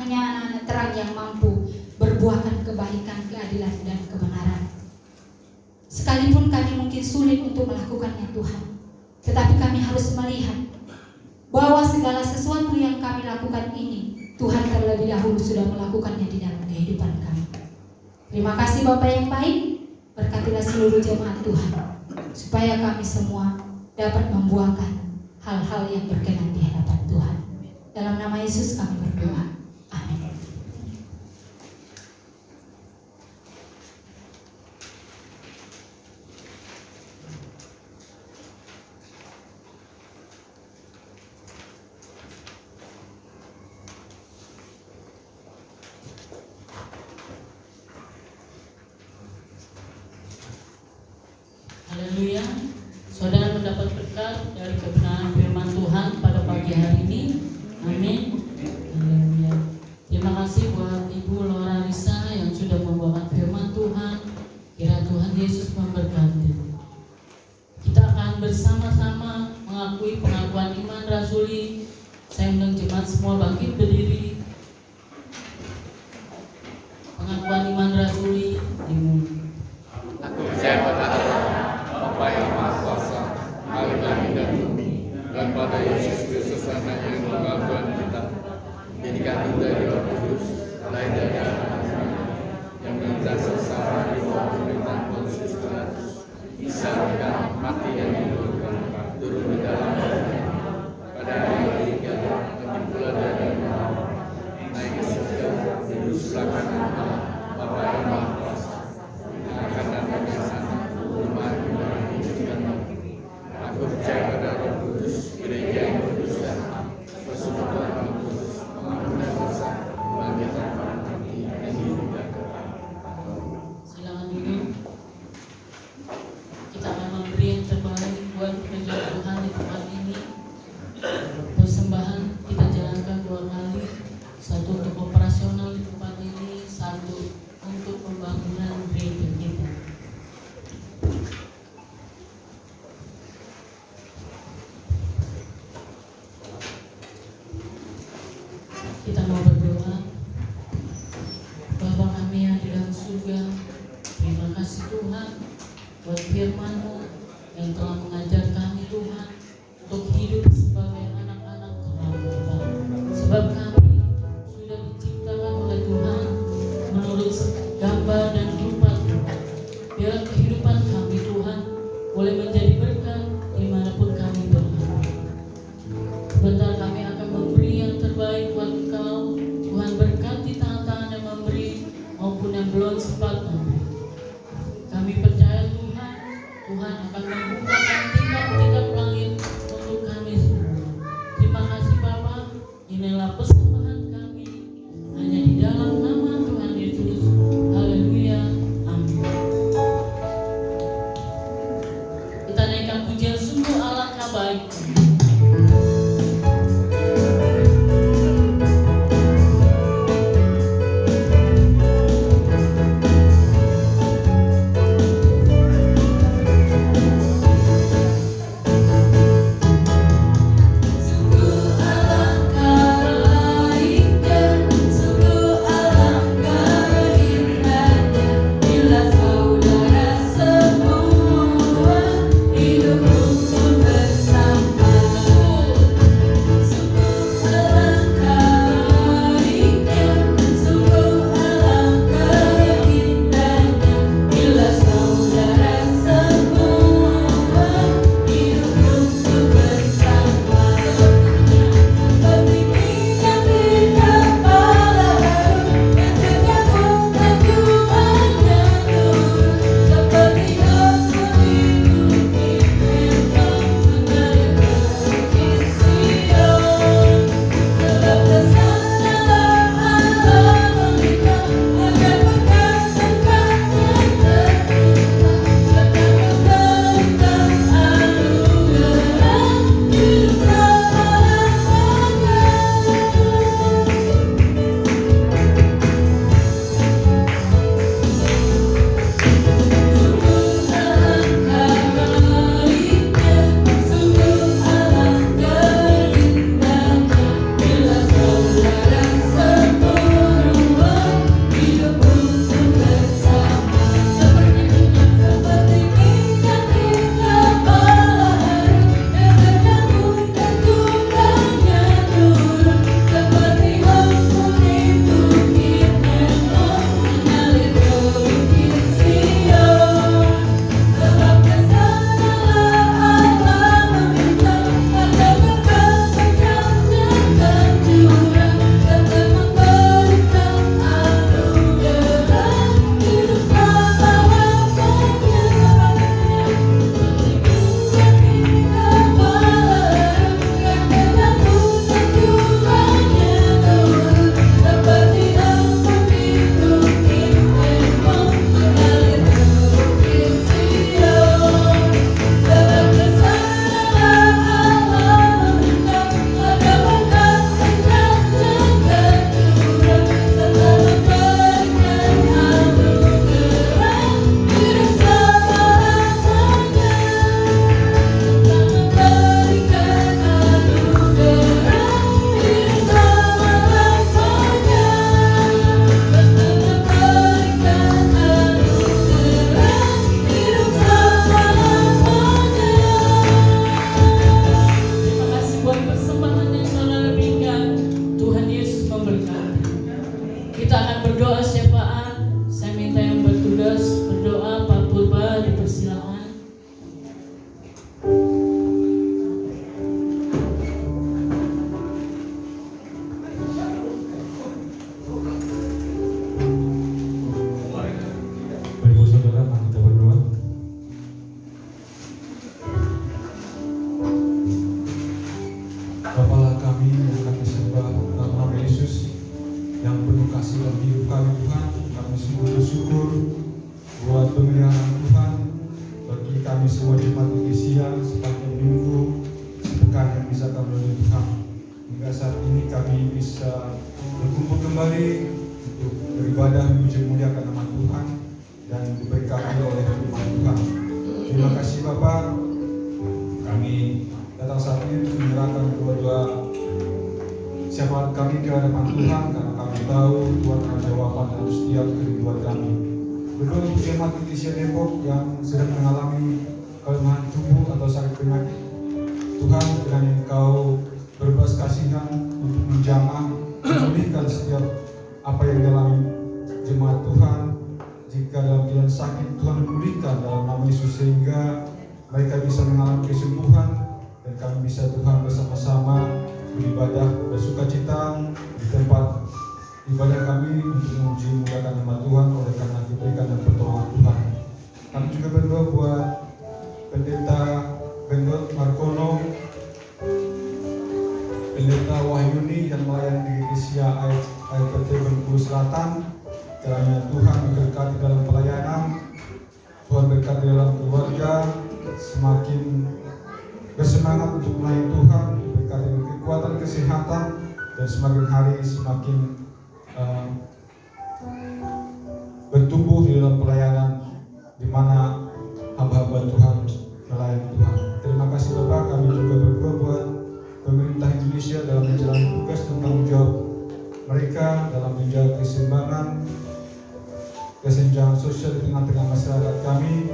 anak-anak terang yang mampu berbuahkan kebaikan, keadilan, dan kebenaran. Sekalipun kami mungkin sulit untuk melakukannya Tuhan, tetapi kami harus melihat bahwa segala sesuatu yang kami lakukan ini Tuhan terlebih dahulu sudah melakukannya di dalam kehidupan kami. Terima kasih Bapa yang baik, berkatilah seluruh jemaat Tuhan, supaya kami semua dapat membuahkan hal-hal yang berkenan di hadapan Tuhan. Dalam nama Yesus kami berdoa. Amin. Haleluya. Saudara mendapat berkat dari kebenaran firman Tuhan pada pagi hari ini. Amin. Haleluya. Terima kasih buat Ibu Laura Risa yang sudah membawakan firman Tuhan. Kiranya Tuhan Yesus memberkati. Kita akan bersama-sama mengakui pengakuan iman rasuli. Saya undang jemaat semua bangkit berdiri. Pengakuan iman rasuli dimulai. Aku percaya pada Allah, Bapa yang Maha Kuasa, Maha langit dan bumi, dan pada Yesus Kristus anaknya yang tunggal Tuhan kita, yang dikandung dari Roh Kudus, lahir dari anak yang menderita sengsara di bawah pemerintahan Pontius Pilatus, disangka mati dan dikuburkan, turun ke dalam kubur. Pada hari ketiga, bangkit pula dari maut, naik ke surga, duduk sebelah kanan Allah, Bapa yang Maha Kuasa. Akan datang ke sana, memahami orang hidup dan mati. Aku percaya pada Roh Kudus, gereja yang kudus dan persekutuan Roh Kudus, pengampunan dosa, kebangkitan para mati, dan hidup dan kekal. Silakan duduk. Kita akan memberi yang terbaik buat kerajaan Tuhan di tempat ini. Persembahan kita jalankan 2 kali. Satu untuk operasional di tempat ini, satu untuk pembangunan gereja kita. Kita mau berdoa. Bapa kami yang di dalam surga, terima kasih Tuhan buat firman-Mu yang telah mengajar kami Tuhan untuk hidup sebagai anak-anak Tuhan Bapa. Sebab kami sudah diciptakan oleh Tuhan menurut gambar dan rupa Tuhan. Biarlah kehidupan kami Tuhan boleh menjadi berkat dimanapun kami berada. Sebentar kami akan memberi yang terbaik buat Engkau. Tuhan berkati tangan-tangan yang memberi maupun yang belum sempat memberi. Kami percaya Tuhan akan membukakan kami semua jemaat Indonesia sepanjang minggu sepekan yang bisa kami lalui Tuhan. Hingga saat ini kami bisa berkumpul kembali untuk beribadah memuji muliakan nama Tuhan dan diberkati oleh firman Tuhan. Terima kasih Bapak. Kami datang saat ini untuk menyerahkan dua-dua syafaat kami ke hadapan Tuhan, karena kami tahu Tuhan akan jawaban dalam setiap kerinduan kami. Berdoa untuk jemaat Indonesia Depok yang sedang mengalami kelemahan tubuh atau sakit penyakit. Tuhan, kiranya Engkau berbelas kasihan untuk menjamah, memulihkan setiap apa yang dialami jemaat Tuhan. Jika dalam keadaan sakit, Tuhan pulihkan dalam nama Yesus sehingga mereka bisa mengalami kesembuhan dan kami bisa Tuhan bersama-sama beribadah bersukacita di tempat ibadah kami untuk memuji muliakan nama Tuhan oleh karena kebaikan dan pertolongan Tuhan. Kami juga berdoa buat Pendeta Bendot Markono, Pendeta Wahyuni yang melayani di Gereja AIPT Bengkulu Selatan. Kiranya Tuhan memberkati dalam pelayanan, Tuhan berkati dalam keluarga, semakin bersemangat untuk melayani Tuhan, berkati kekuatan kesehatan, dan semakin hari semakin bertumbuh di dalam pelayanan di mana hamba-hamba Tuhan melayani Tuhan. Terima kasih Bapak. Kami juga berdoa buat pemerintah Indonesia dalam menjalani tugas dan tanggung jawab mereka dalam menjaga kesenjangan sosial di tengah-tengah masyarakat kami,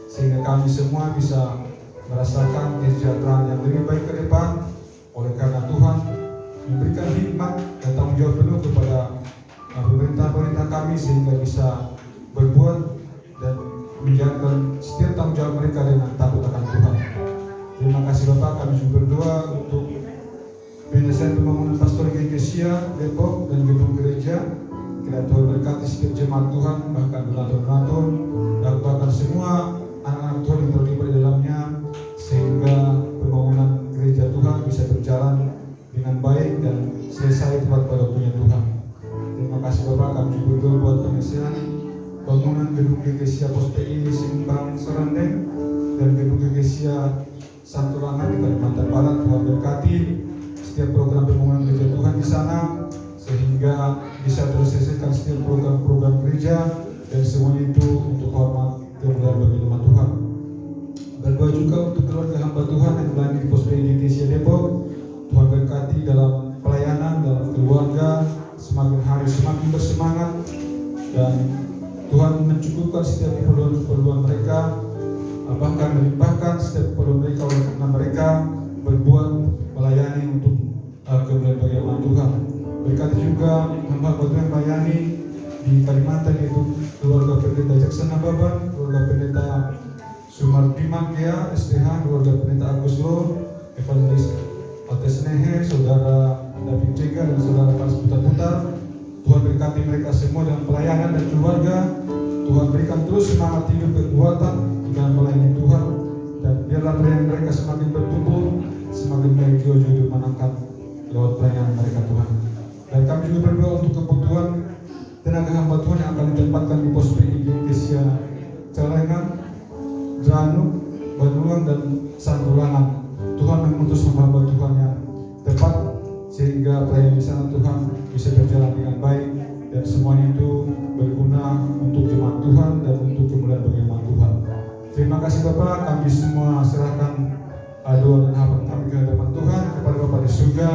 sehingga kami semua bisa merasakan kesejahteraan yang lebih baik ke depan. Oleh karena Tuhan memberikan hikmat dan tanggung jawab penuh kepada pemerintah kami sehingga bisa berbuat dan menjalankan setiap tanggung jawab mereka dengan takut akan Tuhan. Terima kasih Bapak. Kami juga berdoa untuk penyelesaian pembangunan pastoral Gereja Depok dan gedung gereja. Kiranya Tuhan berkati setiap jemaat Tuhan, bahkan donatur-donatur dan bahkan semua anak-anak Tuhan yang terlibat di dalamnya, sehingga pembangunan gereja Tuhan bisa berjalan dengan baik dan selesai tepat pada waktunya Tuhan. Terima kasih Bapak. Kami juga berdoa buat penyelesaian bangunan gedung Gereja Pos PI Simpang Serendeng dan gedung Gereja Santulangan di Kalimantan Barat. Tuhan berkati setiap program pembangunan gereja Tuhan di sana sehingga bisa terselesaikan setiap program-program gereja, dan semuanya itu untuk hormat kemuliaan bagi nama Tuhan. Berdoa juga untuk keluarga hamba Tuhan yang melayani di Pos PI Gereja Depok. Tuhan berkati dalam pelayanan, dalam keluarga, semakin hari semakin bersemangat, dan Tuhan mencukupkan setiap keperluan mereka, bahkan melimpahkan setiap keperluan mereka oleh karena mereka berbuat melayani untuk kemuliaan bagi nama Tuhan. Berkati juga hamba Tuhan melayani di Kalimantan, yaitu keluarga Pendeta Jackson Nababan, keluarga Pendeta Sumardi Mangkea STH, keluarga Pendeta Agus Lo, Evangelis Otesnehe, Saudara David Jega, dan Saudara Pas Putar-Putar. Tuhan berkati mereka semua dalam pelayanan dan keluarga. Tuhan berikan terus semangat hidup kekuatan dalam melayani Tuhan, dan biarlah pelayanan mereka semakin bertumbuh, semakin baik jauh-jauh dimenangkan lewat pelayanan mereka Tuhan. Dan kami juga berdoa untuk kebutuhan tenaga hamba Tuhan yang akan ditempatkan di Pos PI Gereja Celengan, Dranu, Banuang, dan Santulangan. Tuhan mengutus hamba Tuhan yang tepat sehingga pelayanan di sana Tuhan bisa berjalan dengan baik, dan semuanya itu berguna untuk jemaat Tuhan dan untuk kemuliaan bagi nama Tuhan. Terima kasih Bapak. Kami semua serahkan doa dan harapan kami ke hadapan Tuhan, kepada Bapa di surga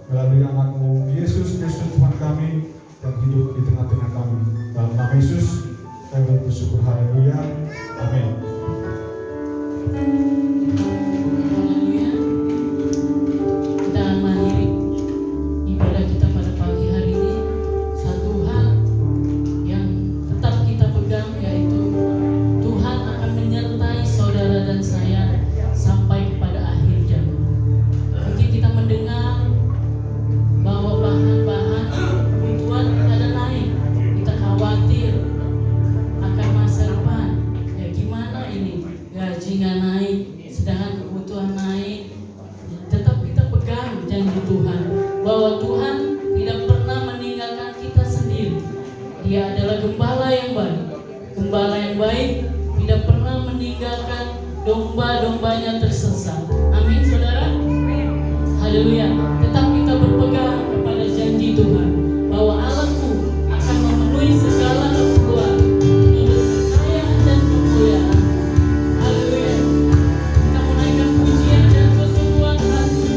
melalui anakmu Yesus Kristus Tuhan kami yang hidup di tengah-tengah kami. Dalam nama Yesus kami bersyukur. Haleluya. Amin. Haleluya. Kita mengakhiri ibadah kita pada pagi hari ini. Satu hal yang tetap kita pegang, yaitu Tuhan akan menyertai saudara dan saya sampai kepada akhir zaman. Mungkin kita mendengar bahwa bahan-bahan kebutuhan ada naik, kita khawatir akan masa depan. Ya gimana ini, gaji nggak naik, sedangkan kebutuhan naik. Tetap kita pegang janji Tuhan bahwa Tuhan tidak pernah meninggalkan kita sendiri. Dia adalah gembala yang baik. Gembala yang baik tidak pernah meninggalkan domba-dombanya tersesat. Amin, saudara. Haleluya. Tetap kita berpegang kepada janji Tuhan bahwa Allahku akan memenuhi segala kebutuhan menurut kekayaan dan kemuliaan. Haleluya. Kita menaikkan pujian dan kesungguhan hati.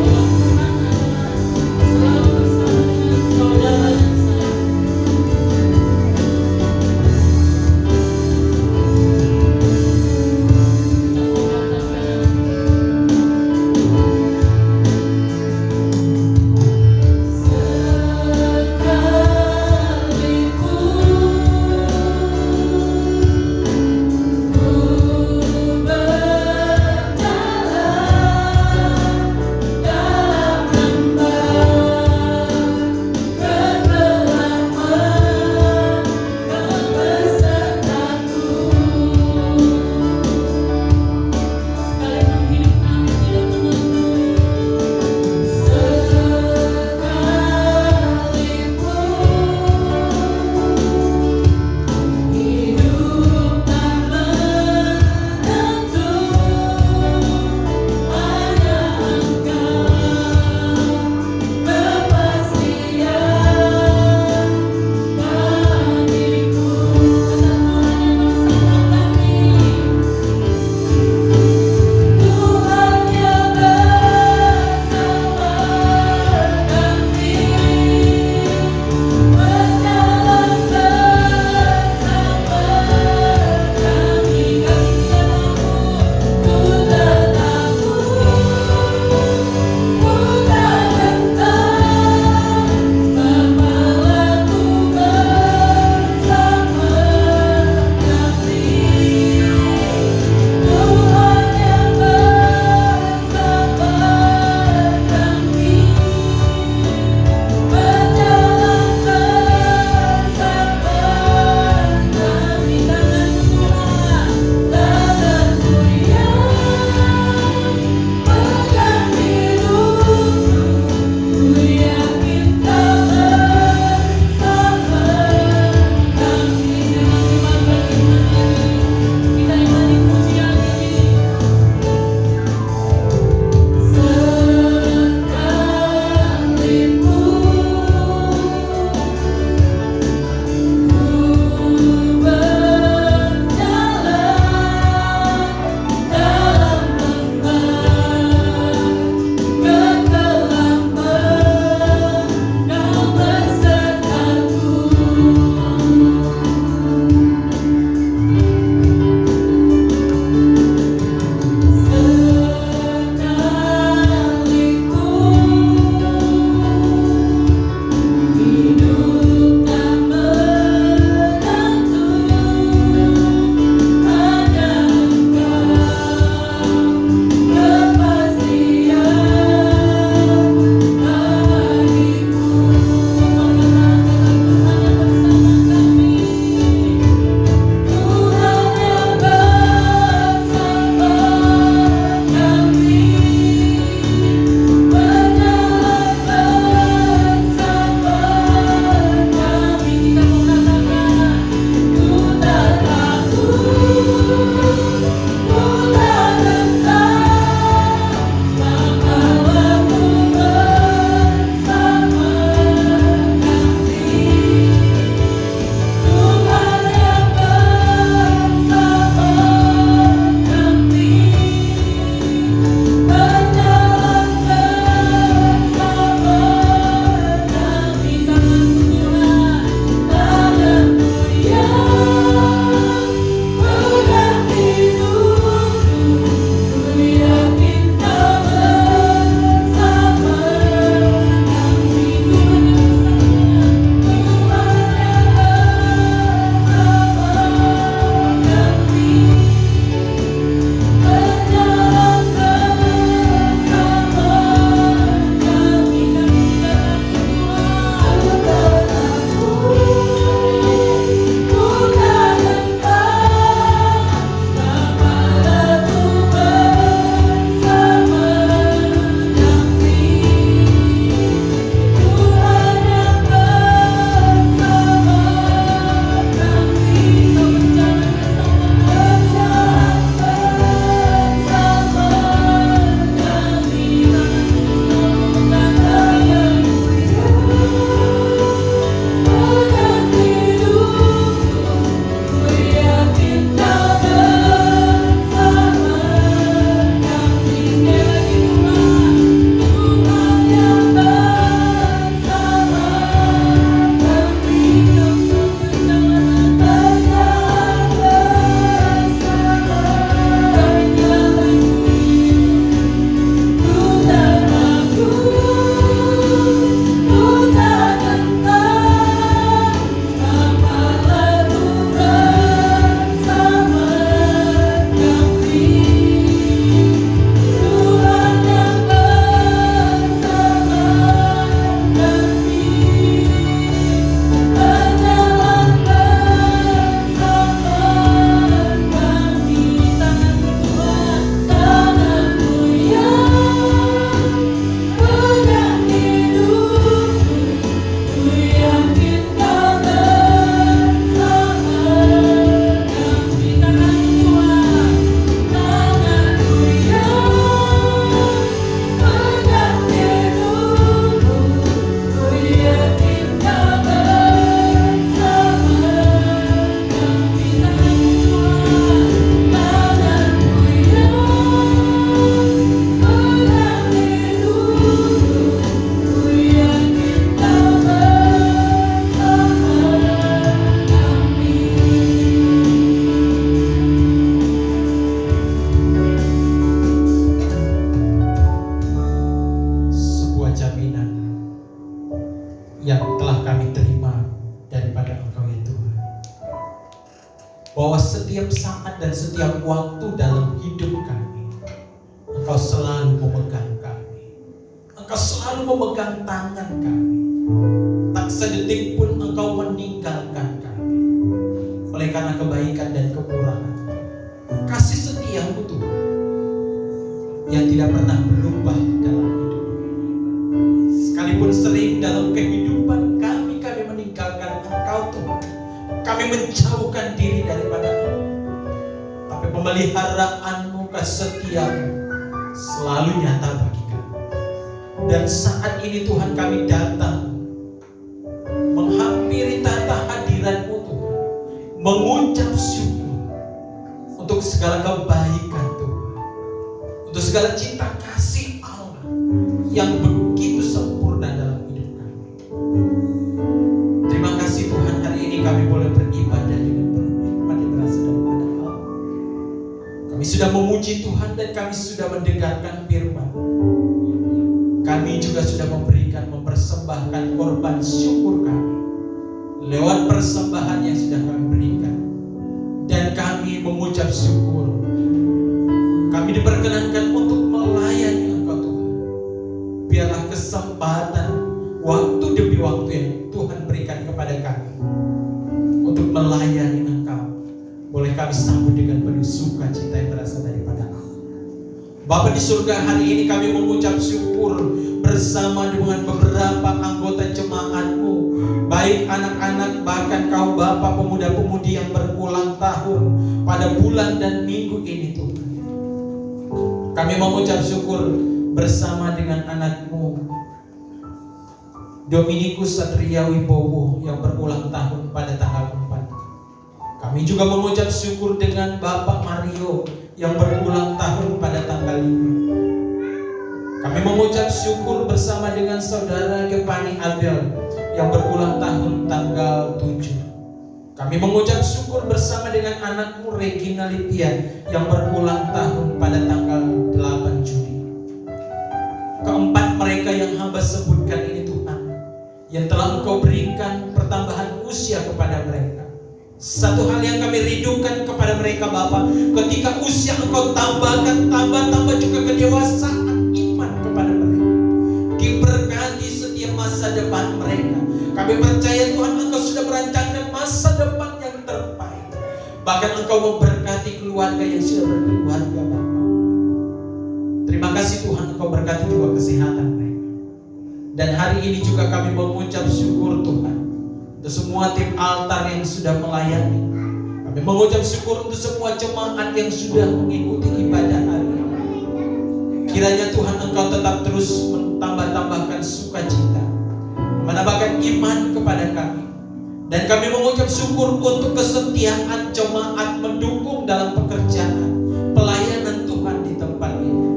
Bahwa Tuhan adalah selalu bersama dengan saudara dan saya. Kita bahwa setiap saat dan setiap waktu dalam hidup kami, Engkau selalu memegang kami. Engkau selalu memegang tangan kami. Tak sedetik pun Engkau meninggalkan kami. Oleh karena kebaikan dan kemurahan, kasih setia-Mu Tuhan, yang tidak pernah berubah dalam hidup. Sekalipun sering dalam kehidupan kami meninggalkan Engkau Tuhan, kami menjauhkan diri daripada Engkau, tapi pemeliharaanmu, kasih setia-Mu selalu nyata bagi kami. Dan saat ini Tuhan kami datang menghampiri tata hadirat-Mu Tuhan, mengucap syukur untuk segala kebaikan Tuhan, untuk segala cinta kasih Allah yang begitu sempurna dalam hidup kami. Terima kasih Tuhan, hari ini kami boleh beribadah dengan penuh hikmat yang berasal daripada Allah. Kami sudah memuji Tuhan dan kami sudah mendengarkan firman. Kami juga sudah mempersembahkan korban syukur kami lewat persembahan yang sudah kami berikan. Dan kami mengucap syukur, kami diperkenankan untuk melayani Engkau Tuhan. Biarlah kesempatan waktu demi waktu yang Tuhan berikan kepada kami untuk melayani Engkau, boleh kami sambut dengan penuh sukacita yang berasal daripada Allah. Bapa di surga, hari ini kami mengucap syukur bersama dengan beberapa anggota jemaat-Mu, baik anak-anak, bahkan kaum bapak, pemuda-pemudi yang berulang tahun pada bulan dan minggu ini Tuhan. Kami mengucap syukur bersama dengan anak-Mu Dominikus Satria Wibowo yang berulang tahun pada tanggal 4. Kami juga mengucap syukur dengan Bapak Mario yang berulang tahun pada tanggal 5. Kami mengucap syukur bersama dengan Saudara Gepani Abel yang berulang tahun tanggal 7. Kami mengucap syukur bersama dengan anakmu Regina Lipia yang berulang tahun pada tanggal 8 Juli. Keempat mereka yang hamba sebutkan ini Tuhan, yang telah Engkau berikan pertambahan usia kepada mereka. Satu hal yang kami rindukan kepada mereka Bapa, ketika usia Engkau tambahkan, tambah juga kedewasaan iman kepada mereka. Diberkati setiap masa depan mereka. Kami percaya Tuhan, Engkau sudah merancangkan masa depan yang terbaik. Bahkan Engkau memberkati keluarga yang sudah berkeluarga Bapa. Terima kasih Tuhan, Engkau berkati juga kesehatan mereka. Dan hari ini juga kami mengucap syukur Tuhan untuk semua tim altar yang sudah melayani. Kami mengucap syukur untuk semua jemaat yang sudah mengikuti ibadah hari ini. Kiranya Tuhan Engkau tetap terus mentambah-tambahkan sukacita, menambahkan iman kepada kami. Dan kami mengucap syukur untuk kesetiaan jemaat mendukung dalam pekerjaan pelayanan Tuhan di tempat ini.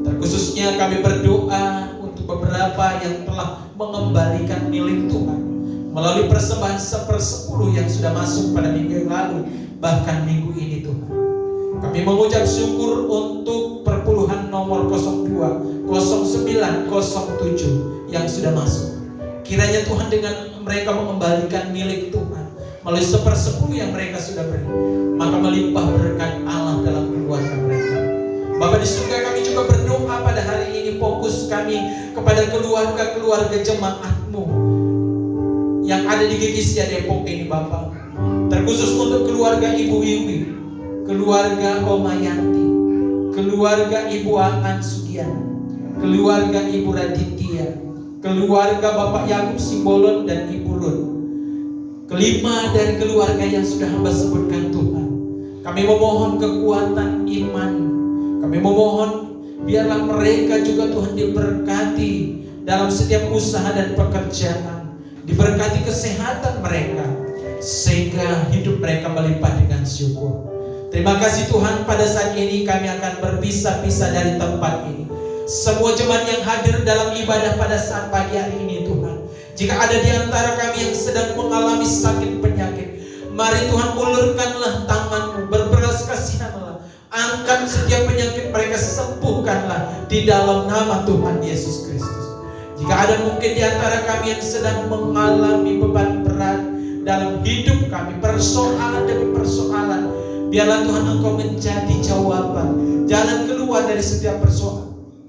Terkhususnya kami berdoa untuk beberapa yang telah mengembalikan milik Tuhan melalui persembahan 1/10 yang sudah masuk pada minggu yang lalu, bahkan minggu ini Tuhan. Kami mengucap syukur untuk perpuluhan nomor 020907 yang sudah masuk. Kiranya Tuhan dengan mereka mengembalikan milik Tuhan melalui 1/10 yang mereka sudah beri, maka melimpah berkat Allah dalam keluarga mereka. Bapa di surga, kami juga berdoa pada hari ini, fokus kami kepada keluarga-keluarga jemaat-Mu yang ada di GKSIA Depok ini Bapak. Terkhusus untuk keluarga Ibu Wiwi, keluarga Oma Yanti, keluarga Ibu Aan Sugiana, keluarga Ibu Raditya, keluarga Bapak Yakub Simbolon dan Ibu Ruth. Kelima dari keluarga yang sudah hamba sebutkan Tuhan, kami memohon kekuatan iman. Kami memohon biarlah mereka juga Tuhan diberkati dalam setiap usaha dan pekerjaan, diberkati kesehatan mereka, sehingga hidup mereka melimpah dengan syukur. Terima kasih Tuhan, pada saat ini kami akan berpisah-pisah dari tempat ini. Semua jemaat yang hadir dalam ibadah pada saat pagi hari ini Tuhan, jika ada di antara kami yang sedang mengalami sakit penyakit, mari Tuhan ulurkanlah tangan-Mu, berbelas kasihanlah, angkat setiap penyakit mereka, sembuhkanlah di dalam nama Tuhan Yesus Kristus. Jika ada mungkin di antara kami yang sedang mengalami beban berat dalam hidup kami, persoalan demi persoalan, Biarlah Tuhan Engkau menjadi jawaban, jalan keluar dari setiap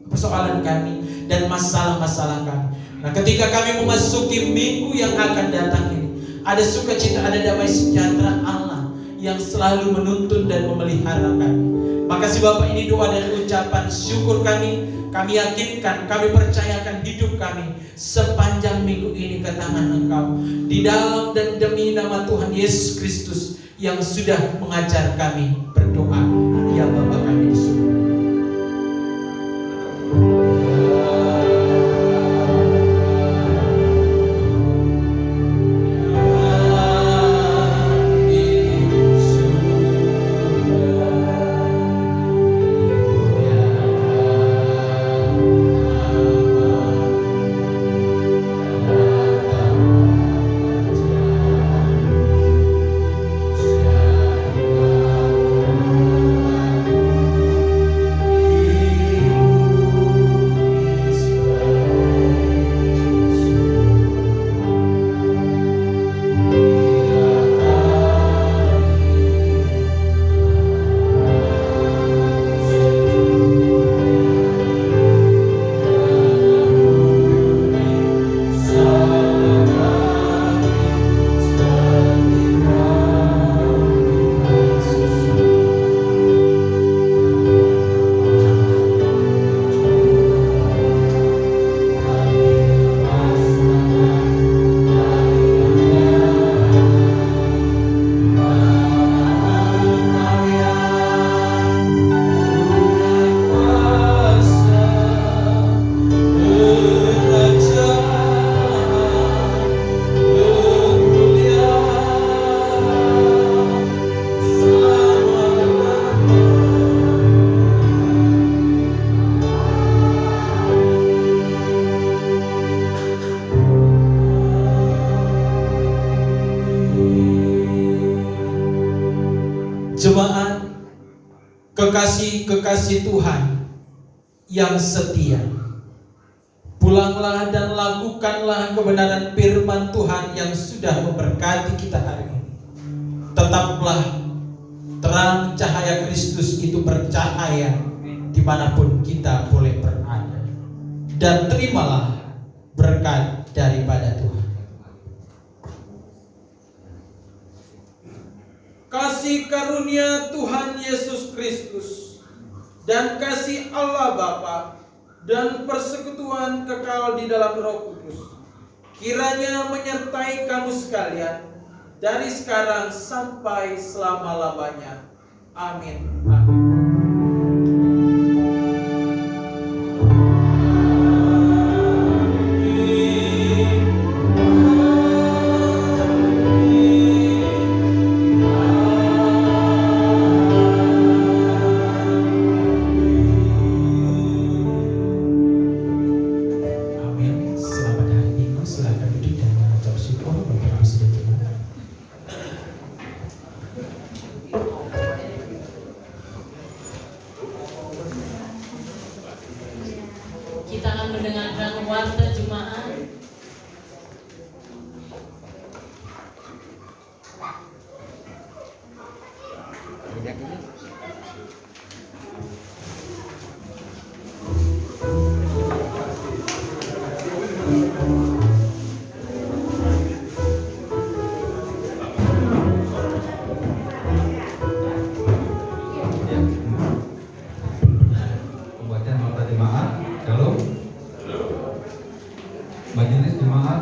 persoalan kami dan masalah-masalah kami. Nah, ketika kami memasuki minggu yang akan datang ini, ada sukacita, ada damai sejahtera Allah yang selalu menuntun dan memelihara kami. Makasih Bapak, ini doa dan ucapan syukur kami. Kami yakinkan, kami percayakan hidup kami sepanjang minggu ini ke tangan Engkau. Di dalam dan demi nama Tuhan Yesus Kristus yang sudah mengajar kami berdoa. Ya Bapa kami di surga. Jemaat kekasih-kekasih Tuhan yang setia, pulanglah dan lakukanlah kebenaran firman Tuhan yang sudah memberkati kita hari ini. Tetaplah terang cahaya Kristus itu bercahaya dimanapun kita boleh berada, dan terimalah berkat daripada Tuhan. Kasih karunia Tuhan Yesus Kristus dan kasih Allah Bapa dan persekutuan kekal di dalam Roh Kudus kiranya menyertai kamu sekalian dari sekarang sampai selama-lamanya. Amin. Amin. Kita akan mendengarkan warta jemaat. Pembacaan warta jemaat. Halo. Majelis jemaat.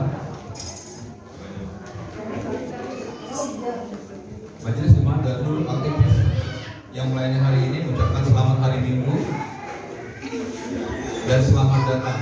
Majelis jemaat Darul Aktivis yang melayani hari ini mengucapkan selamat hari Minggu dan selamat datang